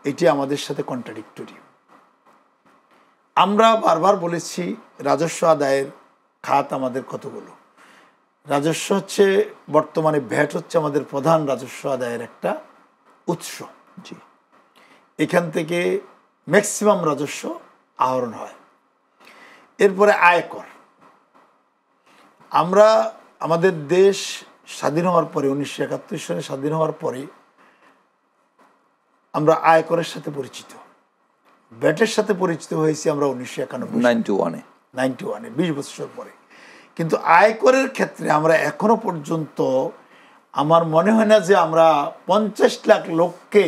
এটি আমাদের সাথে কন্ট্রাডিক্টরি। আমরা বারবার বলেছি রাজস্ব আদায়ের খাত আমাদের কতগুলো। রাজস্ব হচ্ছে, বর্তমানে ভ্যাট হচ্ছে আমাদের প্রধান রাজস্ব আদায়ের একটা উৎস। জি, এখান থেকে ম্যাক্সিমাম রাজস্ব আহরণ হয়। এরপরে আয়কর। আমরা আমাদের দেশ স্বাধীন হওয়ার পরে, 1971 সালে স্বাধীন হওয়ার পরে আমরা আয়করের সাথে পরিচিত, ভ্যাটের সাথে পরিচিত হয়েছি আমরা 1991-এ, 20 বছর পরে। কিন্তু আয়করের ক্ষেত্রে আমরা এখনো পর্যন্ত, আমার মনে হয় না যে আমরা 50 লাখ লোককে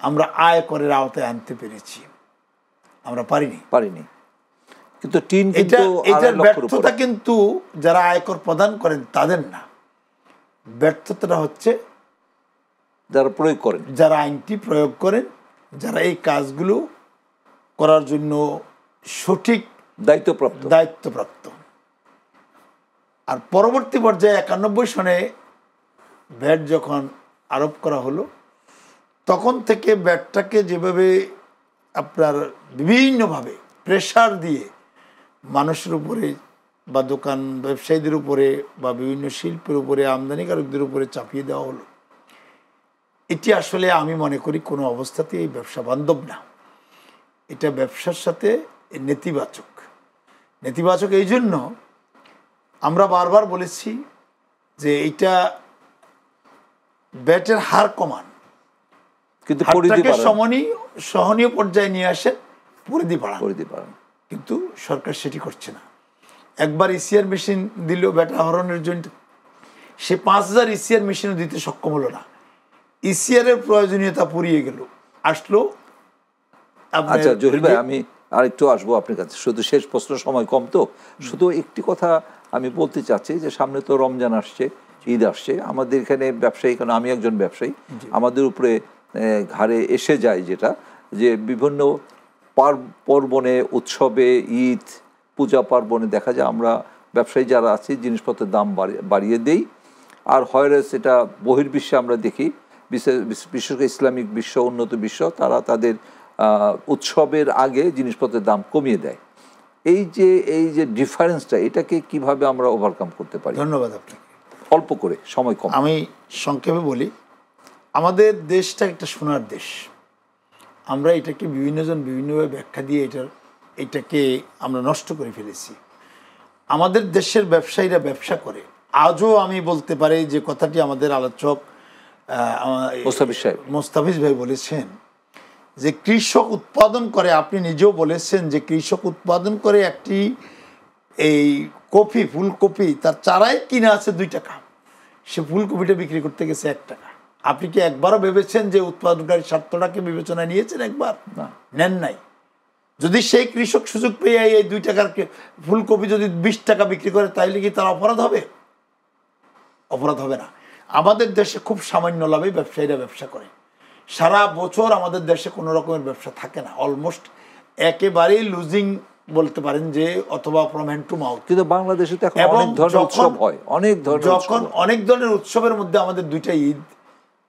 আমরা আয়করের আওতায় আনতে পেরেছি। আমরা পারিনি। কিন্তু এটার ব্যর্থতা কিন্তু যারা আয়কর প্রদান করেন তাদের না, ব্যর্থতাটা হচ্ছে যারা আইনটি প্রয়োগ করেন, যারা এই কাজগুলো করার জন্য সঠিক দায়িত্বপ্রাপ্ত। আর পরবর্তী পর্যায়ে 91 সনে ভ্যাট যখন আরোপ করা হলো, তখন থেকে ভ্যাটটাকে যেভাবে আপনার বিভিন্নভাবে প্রেশার দিয়ে মানুষের উপরে বা দোকান ব্যবসায়ীদের উপরে বা বিভিন্ন শিল্পের উপরে আমদানিকারকদের উপরে চাপিয়ে দেওয়া হলো, এটি আসলে আমি মনে করি কোনো অবস্থাতেই এই ব্যবসা বান্ধব না। এটা ব্যবসার সাথে নেতিবাচক। নেতিবাচক এই জন্য আমরা বারবার বলেছি যে এইটা ব্যাটের হার কমান, কিন্তু হারটাকে সহনীয় পর্যায়ে নিয়ে আসে, পরিধি বাড়ান। কিন্তু সরকার সেটি করছে না। একবার ইসিআর মেশিন দিল ব্যাট আহরণের জন্য, সে 5000 ইসিআর মেশিনও দিতে সক্ষম হলো না। ইসিআর এর প্রয়োজনীয়তা পুরিয়ে গেল, আসলো। আচ্ছা জহির ভাই, আমি আরেকটু আসবো আপনার কাছে, শুধু শেষ প্রশ্ন, সময় কম তো, শুধু একটি কথা আমি বলতে চাচ্ছি যে সামনে তো রমজান আসছে, ঈদ আসছে, আমাদের এখানে ব্যবসায়ী, কারণ আমি একজন ব্যবসায়ী, আমাদের উপরে ঘাড়ে এসে যায় যেটা, যে বিভিন্ন পার্বণে, উৎসবে, ঈদ, পূজা পার্বণে দেখা যায় আমরা ব্যবসায়ী যারা আছি জিনিসপত্রের দাম বাড়িয়ে দেই। আর হয়রাস এটা বহির্বিশ্বে আমরা দেখি, বিশেষ করে ইসলামিক বিশ্ব, উন্নত বিশ্ব, তারা তাদের উৎসবের আগে জিনিসপত্রের দাম কমিয়ে দেয়। এই যে ডিফারেন্সটা, এটাকে কিভাবে আমরা ওভারকাম করতে পারি? ধন্যবাদ আপনাকে। অল্প করে, সময় কম, আমি সংক্ষেপে বলি। আমাদের দেশটা একটা সোনার দেশ। আমরা এটাকে বিভিন্নজন বিভিন্নভাবে ব্যাখ্যা দিয়ে এটাকে আমরা নষ্ট করে ফেলেছি। আমাদের দেশের ব্যবসায়ীরা ব্যবসা করে। আজও আমি বলতে পারি যে কথাটি আমাদের আলোচক মোস্তাফিজ ভাই বলেছেন যে কৃষক উৎপাদন করে, আপনি নিজেও বলেছেন যে কৃষক উৎপাদন করে একটি এই কপি, ফুলকপি, তার চারাই কিনে আছে 2 টাকা, সে ফুলকপিটা বিক্রি করতে গেছে 1 টাকা। আপনি কি একবারও ভেবেছেন যে উৎপাদনকারী স্বার্থটাকে বিবেচনায় নিয়েছেন? একবার নেন নাই। যদি সেই কৃষক সুযোগ পেয়ে এই 2 টাকার ফুলকপি যদি 20 টাকা বিক্রি করে, তাইলে কি তার অপরাধ হবে? অপরাধ হবে না। আমাদের দেশে খুব সামান্য লাভে ব্যবসায়ীরা ব্যবসা করে। সারা বছর আমাদের দেশে কোনো রকমের ব্যবসা থাকে না, অলমোস্ট একেবারেই লুজিং বলতে পারেন যে, অথবা ফ্রম হ্যান্ড টু মাউথ। কিন্তু বাংলাদেশে তো এখন অনেক ধরনের উৎসব হয়, যখন অনেক ধরনের উৎসবের মধ্যে আমাদের 2টা ঈদ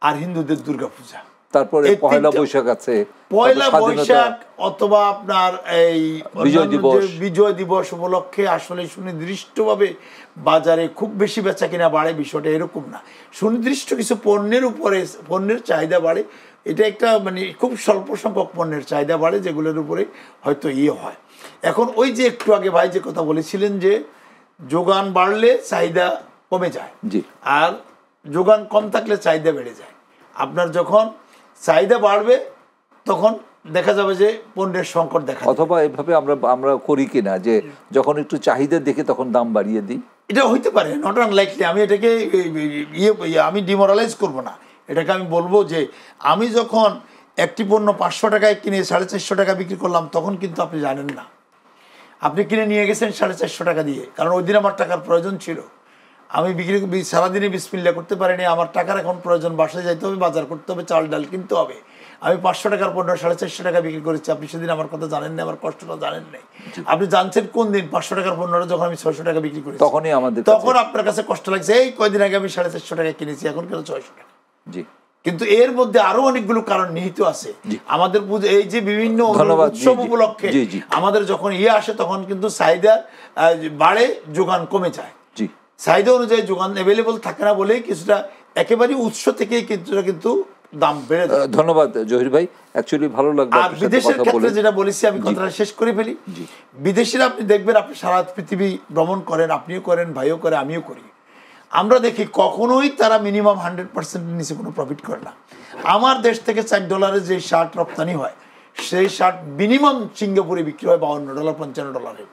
আর হিন্দুদের দুর্গাপূজা, তারপরে পয়লা বৈশাখ আছে, পয়লা বৈশাখ অথবা আপনার এই বিজয় দিবস উপলক্ষে আসলে সুনির্দিষ্টভাবে বাজারে খুব বেশি বেচা কিনা বাড়ে, বিষয়টা এরকম না। সুনির্দিষ্ট কিছু পণ্যের উপরে পণ্যের চাহিদা বাড়ে, এটা একটা মানে খুব স্বল্প সংখ্যক পণ্যের চাহিদা বাড়ে, যেগুলোর উপরে হয়তো হয়। এখন ওই যে একটু আগে ভাই যে কথা বলেছিলেন যে যোগান বাড়লে চাহিদা কমে যায়, আর যোগান কম থাকলে চাহিদা বেড়ে যায়। আপনার যখন চাহিদা বাড়বে তখন দেখা যাবে যে পণ্যের সংকট দেখা, অথবা এভাবে আমরা করি কিনা যে যখন একটু চাহিদা দেখে তখন দাম বাড়িয়ে দিই, এটা হইতে পারে, নট আনলাইকলি। আমি এটাকে আমি ডিমোরালাইজ করব না, এটাকে আমি বলবো যে আমি যখন একটি পণ্য 500 টাকায় কিনে 450 টাকা বিক্রি করলাম, তখন কিন্তু আপনি জানেন না, আপনি কিনে নিয়ে গেছেন 450 টাকা দিয়ে, কারণ ওই দিন আমার টাকার প্রয়োজন ছিল। আমি সারাদিনে বিসমিল্লাহ করতে পারিনি, আমার টাকার এখন প্রয়োজন, বাসায় যাইতে হবে, বাজার করতে হবে, চাল ডাল কিনতে হবে। আমি 500 টাকার পণ্য 450 টাকা বিক্রি করেছি। আপনি সেদিন আমার কথা জানেন না, আমার কষ্টটা জানেন নাই। আপনি জানছেন কোন দিন 500 টাকার পণ্যটা যখন আমি 600 টাকা বিক্রি করেছি, তখন আপনার কাছে কষ্ট লাগছে, এই কয়দিন আগে আমি 450 টাকা কিনেছি, এখন কেন 600 টাকা। কিন্তু এর মধ্যে আরো অনেকগুলো কারণ নিহিত আছে। আমাদের এই যে বিভিন্ন উৎসব উপলক্ষে আমাদের যখন আসে, তখন কিন্তু চাহিদা বাড়ে, যোগান কমে যায়। চাহিদা অনুযায়ী যোগান অ্যাভেলেবল থাকে না বলেই কিছুটা একেবারে উৎস থেকেই কিন্তু দাম বেড়ে যায়। ধন্যবাদ জহির ভাই, অ্যাকচুয়ালি ভালো লাগলো। আর বিদেশের ক্ষেত্রে যেটা বলেছি, আমি কথাটা শেষ করে ফেলি। বিদেশিরা আপনি দেখবেন, আপনি সারা পৃথিবী ভ্রমণ করেন, আপনিও করেন, ভাইও করে, আমিও করি, আমরা দেখি কখনোই তারা মিনিমাম 100% নিচে কোনো প্রফিট করে না। আমার দেশ থেকে $4 যে শার্ট রপ্তানি হয়, সেই শার্ট মিনিমাম সিঙ্গাপুরে বিক্রি হয় $52, $55।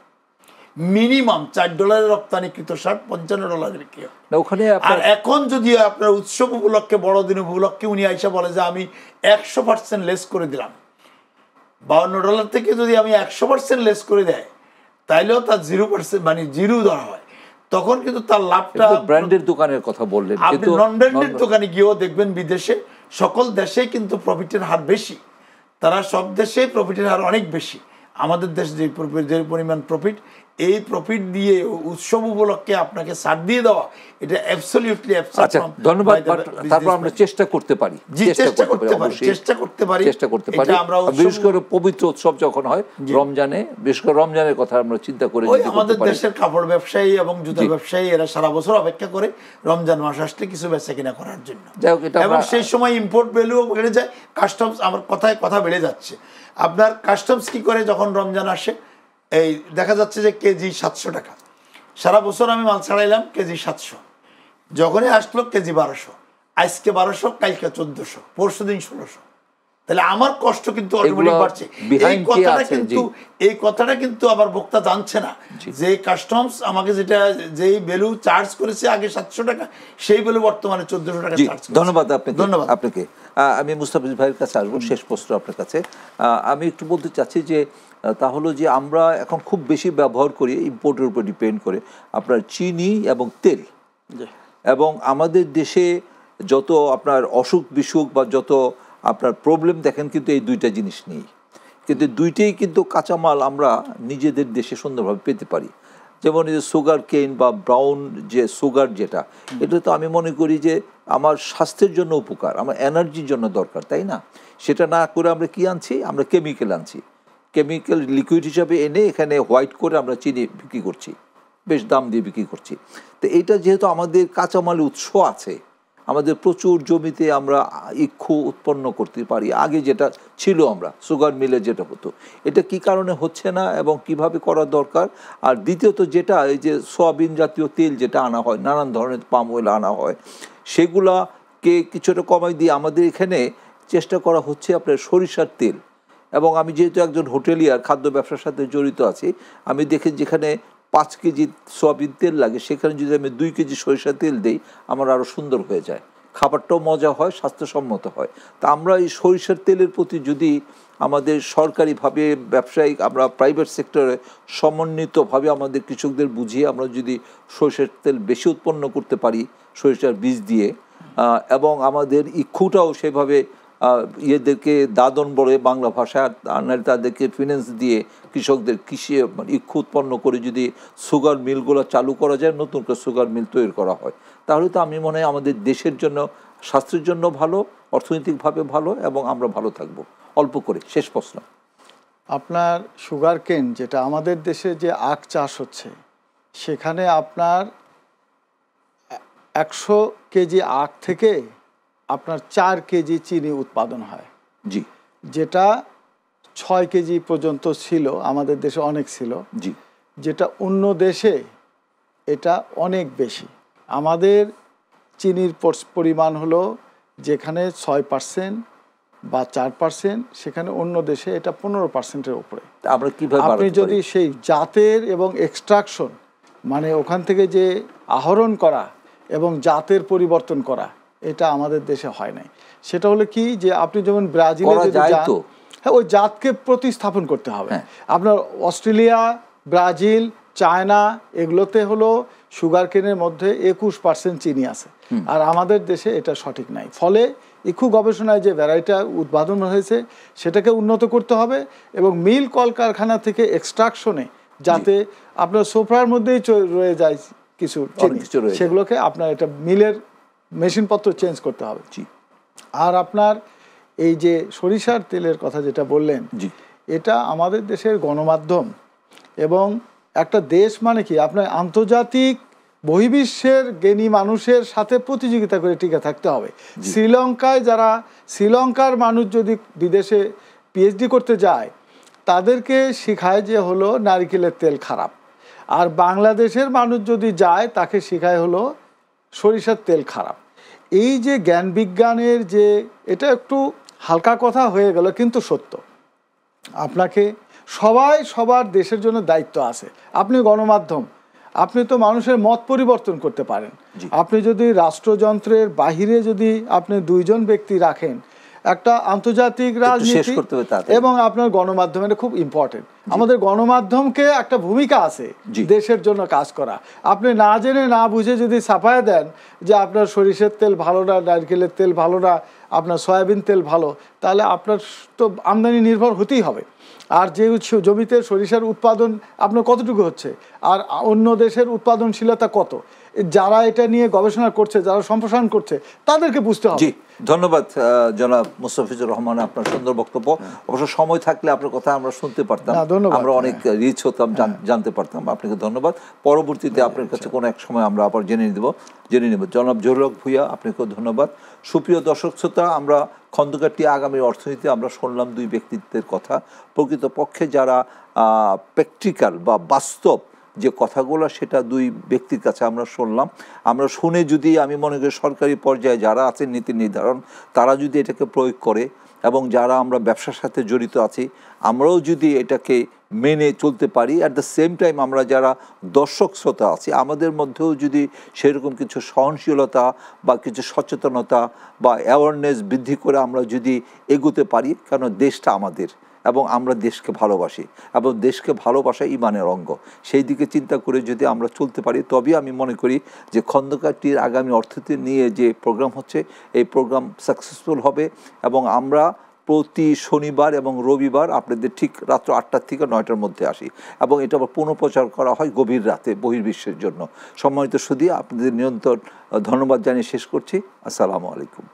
মিনিমাম $4 রপ্তানিকৃত শার্ট $55 বিক্রি হয়। আর এখন যদি আপনার উৎসব উপলক্ষে, বড়দিন উপলক্ষে উনি আইসা বলে যে আমি 100% লেস করে দিলাম, $52 থেকে যদি আমি 100% লেস করে দেয়, তাইলেও তার 0% মানে 0 ধরা হয়। তখন কিন্তু তার লাভটা, ব্র্যান্ডের দোকানের কথা বললেন, আপনি নন ব্র্যান্ডের দোকানে গিয়েও দেখবেন বিদেশে সকল দেশে কিন্তু প্রফিটের হার বেশি, তারা সব দেশে প্রফিটের হার অনেক বেশি। আমাদের দেশে যে পরিমাণ প্রফিট, এই প্রফিট দিয়ে উৎসব উপলক্ষে আপনাকে ছাড় দিয়ে দেওয়া, এটা অ্যাবসলিউটলি আচ্ছা, ধন্যবাদ। তারপর আমরা চেষ্টা করতে পারি, চেষ্টা করতে পারি। বিশেষ করে পবিত্র উৎসব যখন হয় রমজানে, বিশেষ করে রমজানের কথা আমরা চিন্তা করে আমাদের দেশের কাপড় ব্যবসায়ী এবং জুতা ব্যবসায়ী এরা সারা বছর অপেক্ষা করে রমজান মাস আসলে কিছু বেচা কিনা করার জন্য, এবং সেই সময় ইম্পোর্ট ভ্যালুও বেড়ে যায়, কাস্টমস, আমার কথা বেড়ে যাচ্ছে। আপনার কাস্টমস কি করে যখন রমজান আসে, এই দেখা যাচ্ছে যে কেজি 700 টাকা, সারা বছর আমি মাল ছাড়াইলাম কেজি 700, যখনই আসলো কেজি 1200, আজকে 1200, কালকে 1400, পরশু দিন 1600, তাহলে আমার কষ্ট কিন্তু অটোমেটিক বাড়ছে। এই কথাটা কিন্তু আবার বক্তা জানছে না যে কাস্টমস আমাকে যেই ভ্যালু চার্জ করেছে আগে 700 টাকা, সেই ভ্যালু বর্তমানে 1400 টাকা চার্জ। ধন্যবাদ আপনাকে। আমি মুস্তাফিজ ভাইয়ের কাছে আসবো, শেষ প্রশ্ন আপনার কাছে। আমি একটু বলতে চাচ্ছি যে তাহলে যে আমরা এখন খুব বেশি ব্যবহার করি ইম্পোর্টের উপর ডিপেন্ড করে আপনার চিনি এবং তেল, এবং আমাদের দেশে যত আপনার অসুখ বিসুখ বা যত আপনার প্রবলেম দেখেন কিন্তু এই দুইটা জিনিস নেই, কিন্তু দুইটাই কিন্তু কাঁচামাল আমরা নিজেদের দেশে সুন্দরভাবে পেতে পারি। যেমন এই যে সুগার কেন বা ব্রাউন যে সুগার, যেটা এটা তো আমি মনে করি যে আমার স্বাস্থ্যের জন্য উপকার, আমার এনার্জির জন্য দরকার, তাই না? সেটা না করে আমরা কি আনছি? আমরা কেমিক্যাল আনছি, কেমিক্যাল লিকুইড হিসাবে এনে এখানে হোয়াইট করে আমরা চিনি বিক্রি করছি, বেশ দাম দিয়ে বিক্রি করছি। তো এইটা যেহেতু আমাদের কাঁচামালের উৎস আছে, আমাদের প্রচুর জমিতে আমরা ইক্ষু উৎপন্ন করতে পারি, আগে যেটা ছিল আমরা সুগার মিলে যেটা হতো, এটা কি কারণে হচ্ছে না এবং কিভাবে করা দরকার? আর দ্বিতীয়ত যেটা এই যে সয়াবিন জাতীয় তেল যেটা আনা হয়, নানান ধরনের পাম অয়েল আনা হয়, সেগুলাকে কিছুটা কমাই দিয়ে আমাদের এখানে চেষ্টা করা হচ্ছে আপনার সরিষার তেল। এবং আমি যেহেতু একজন হোটেলিয়ার, খাদ্য ব্যবসার সাথে জড়িত আছি, আমি দেখি যেখানে 5 কেজি সয়াবিন তেল লাগে, সেখানে যদি আমি 2 কেজি সরিষা তেল দিই, আমার আরও সুন্দর হয়ে যায়, খাবারটাও মজা হয়, স্বাস্থ্যসম্মত হয়। তা আমরা এই সরিষার তেলের প্রতি যদি আমাদের সরকারিভাবে, ব্যবসায়িক, আমরা প্রাইভেট সেক্টরে সমন্বিতভাবে আমাদের কৃষকদের বুঝিয়ে আমরা যদি সরিষার তেল বেশি উৎপন্ন করতে পারি সরিষার বীজ দিয়ে, এবং আমাদের ইক্ষুটাও সেভাবে ইয়েদেরকে দাদন বলে বাংলা ভাষায়, তাদেরকে ফিন্যান্স দিয়ে কৃষকদের কৃষি ইক্ষু উৎপন্ন করে যদি সুগার মিলগুলো চালু করা যায়, নতুন করে সুগার মিল তৈরি করা হয়, তাহলে তো আমি মনে হয় আমাদের দেশের জন্য, স্বাস্থ্যের জন্য ভালো, অর্থনৈতিকভাবে ভালো, এবং আমরা ভালো থাকবো। অল্প করে শেষ প্রশ্ন, আপনার সুগার কেন যেটা আমাদের দেশে যে আখ চাষ হচ্ছে, সেখানে আপনার 100 কেজি আখ থেকে আপনার 4 কেজি চিনি উৎপাদন হয়। জি, যেটা 6 কেজি পর্যন্ত ছিল, আমাদের দেশে অনেক ছিল। জি, যেটা অন্য দেশে এটা অনেক বেশি। আমাদের চিনির পরিমাণ হলো যেখানে 6% বা 4%, সেখানে অন্য দেশে এটা 15%-এর উপরে। আমরা কিভাবে আপনি যদি সেই জাতের এবং এক্সট্রাকশন, মানে ওখান থেকে যে আহরণ করা এবং জাতের পরিবর্তন করা, এটা আমাদের দেশে হয় নাই। সেটা হলো কি, যে আপনি যেমন ব্রাজিলে যদি যান, হ্যাঁ, ওই জাতকে প্রতিস্থাপন করতে হবে। আপনার অস্ট্রেলিয়া, ব্রাজিল, চায়না, এগুলোতে হলো সুগার কেনের মধ্যে 21% চিনি আছে, আর আমাদের দেশে এটা সঠিক নাই। ফলে ইক্ষু গবেষণায় যে ভ্যারাইটি উৎপাদন হয়েছে সেটাকে উন্নত করতে হবে, এবং মিল কলকারখানা থেকে এক্সট্রাকশনে যাতে আপনার সোফরার মধ্যেই রয়ে যায় কিছু চিনি, সেগুলোকে আপনার এটা মিলের মেশিনপত্র চেঞ্জ করতে হবে। আর আপনার এই যে সরিষার তেলের কথা যেটা বললেন, এটা আমাদের দেশের গণমাধ্যম, এবং একটা দেশ মানে কি, আপনার আন্তর্জাতিক বহির্বিশ্বের জ্ঞানী মানুষের সাথে প্রতিযোগিতা করে টিকে থাকতে হবে। শ্রীলঙ্কায় যারা, শ্রীলঙ্কার মানুষ যদি বিদেশে পিএইচডি করতে যায়, তাদেরকে শেখায় যে হলো নারকেলের তেল খারাপ, আর বাংলাদেশের মানুষ যদি যায় তাকে শেখায় হলো সরিষার তেল খারাপ। এই যে জ্ঞান বিজ্ঞানের যে, এটা একটু হালকা কথা হয়ে গেল কিন্তু সত্য। আপনাকে সবার দেশের জন্য দায়িত্ব আছে। আপনি গণমাধ্যম, আপনি তো মানুষের মত পরিবর্তন করতে পারেন। আপনি যদি রাষ্ট্রযন্ত্রের বাহিরে যদি আপনি 2 জন ব্যক্তি রাখেন, একটা আন্তর্জাতিক রাজনীতি এবং আপনার গণমাধ্যম, এটা খুব ইম্পর্টেন্ট। আমাদের গণমাধ্যমকে একটা ভূমিকা আছে দেশের জন্য কাজ করা। আপনি না জেনে না বুঝে যদি ছাপায় দেন যে আপনার সরিষার তেল ভালো না, নারকেলের তেল ভালো না, আপনার সয়াবিন তেল ভালো, তাহলে আপনার তো আমদানি নির্ভর হতেই হবে। আর যে জমিতে সরিষার উৎপাদন আপনার কতটুকু হচ্ছে, আর অন্য দেশের উৎপাদনশীলতা কত, যারা এটা নিয়ে গবেষণা করছে, যারা সম্প্রসারণ করছে, তাদেরকে বুঝতে হবে। জি, ধন্যবাদ জনাব মুস্তাফিজুর রহমান, আপনার সুন্দর বক্তব্য। অবশ্য সময় থাকলে আপনার কথা আমরা শুনতে পারতাম, আমরা অনেক রিচ হতাম, জানতে পারতাম। আপনাকে ধন্যবাদ। পরবর্তীতে আপনার কাছে কোনো এক সময় আমরা আবার জেনে নেব। জনাব জহুরুল হক ভূঁইয়া, আপনাকেও ধন্যবাদ। সুপ্রিয় দর্শক শ্রোতা, আমরা খন্দকার টিয়া আগামীর অর্থনীতি আমরা শুনলাম দুই ব্যক্তিত্বের কথা। প্রকৃতপক্ষে যারা প্র্যাকটিক্যাল বা বাস্তব যে কথাগুলো, সেটা দুই ব্যক্তির কাছে আমরা শুনলাম। আমরা শুনে যদি আমি মনে করি সরকারি পর্যায়ে যারা আছেন নীতি নির্ধারণ, তারা যদি এটাকে প্রয়োগ করে, এবং যারা আমরা ব্যবসার সাথে জড়িত আছি আমরাও যদি এটাকে মেনে চলতে পারি, অ্যাট দ্য সেম টাইম আমরা যারা দর্শক শ্রোতা আছি আমাদের মধ্যেও যদি সেরকম কিছু সহনশীলতা বা কিছু সচেতনতা বা অ্যাওয়ারনেস বৃদ্ধি করে আমরা যদি এগোতে পারি, কারণ দেশটা আমাদের এবং আমরা দেশকে ভালোবাসি, এবং দেশকে ভালোবাসা ঈমানের অঙ্গ, সেই দিকে চিন্তা করে যদি আমরা চলতে পারি, তবেই আমি মনে করি যে খন্দকার টির আগামী অর্থনীতি নিয়ে যে প্রোগ্রাম হচ্ছে, এই প্রোগ্রাম সাকসেসফুল হবে। এবং আমরা প্রতি শনিবার এবং রবিবার আপনাদের ঠিক রাত্র 8টা থেকে 9টার মধ্যে আসি, এবং এটা আবার পুনঃপ্রচার করা হয় গভীর রাতে বহির্বিশ্বের জন্য। সম্মানিত সুধী, আপনাদের নিরন্তর ধন্যবাদ জানিয়ে শেষ করছি। আসসালামু আলাইকুম।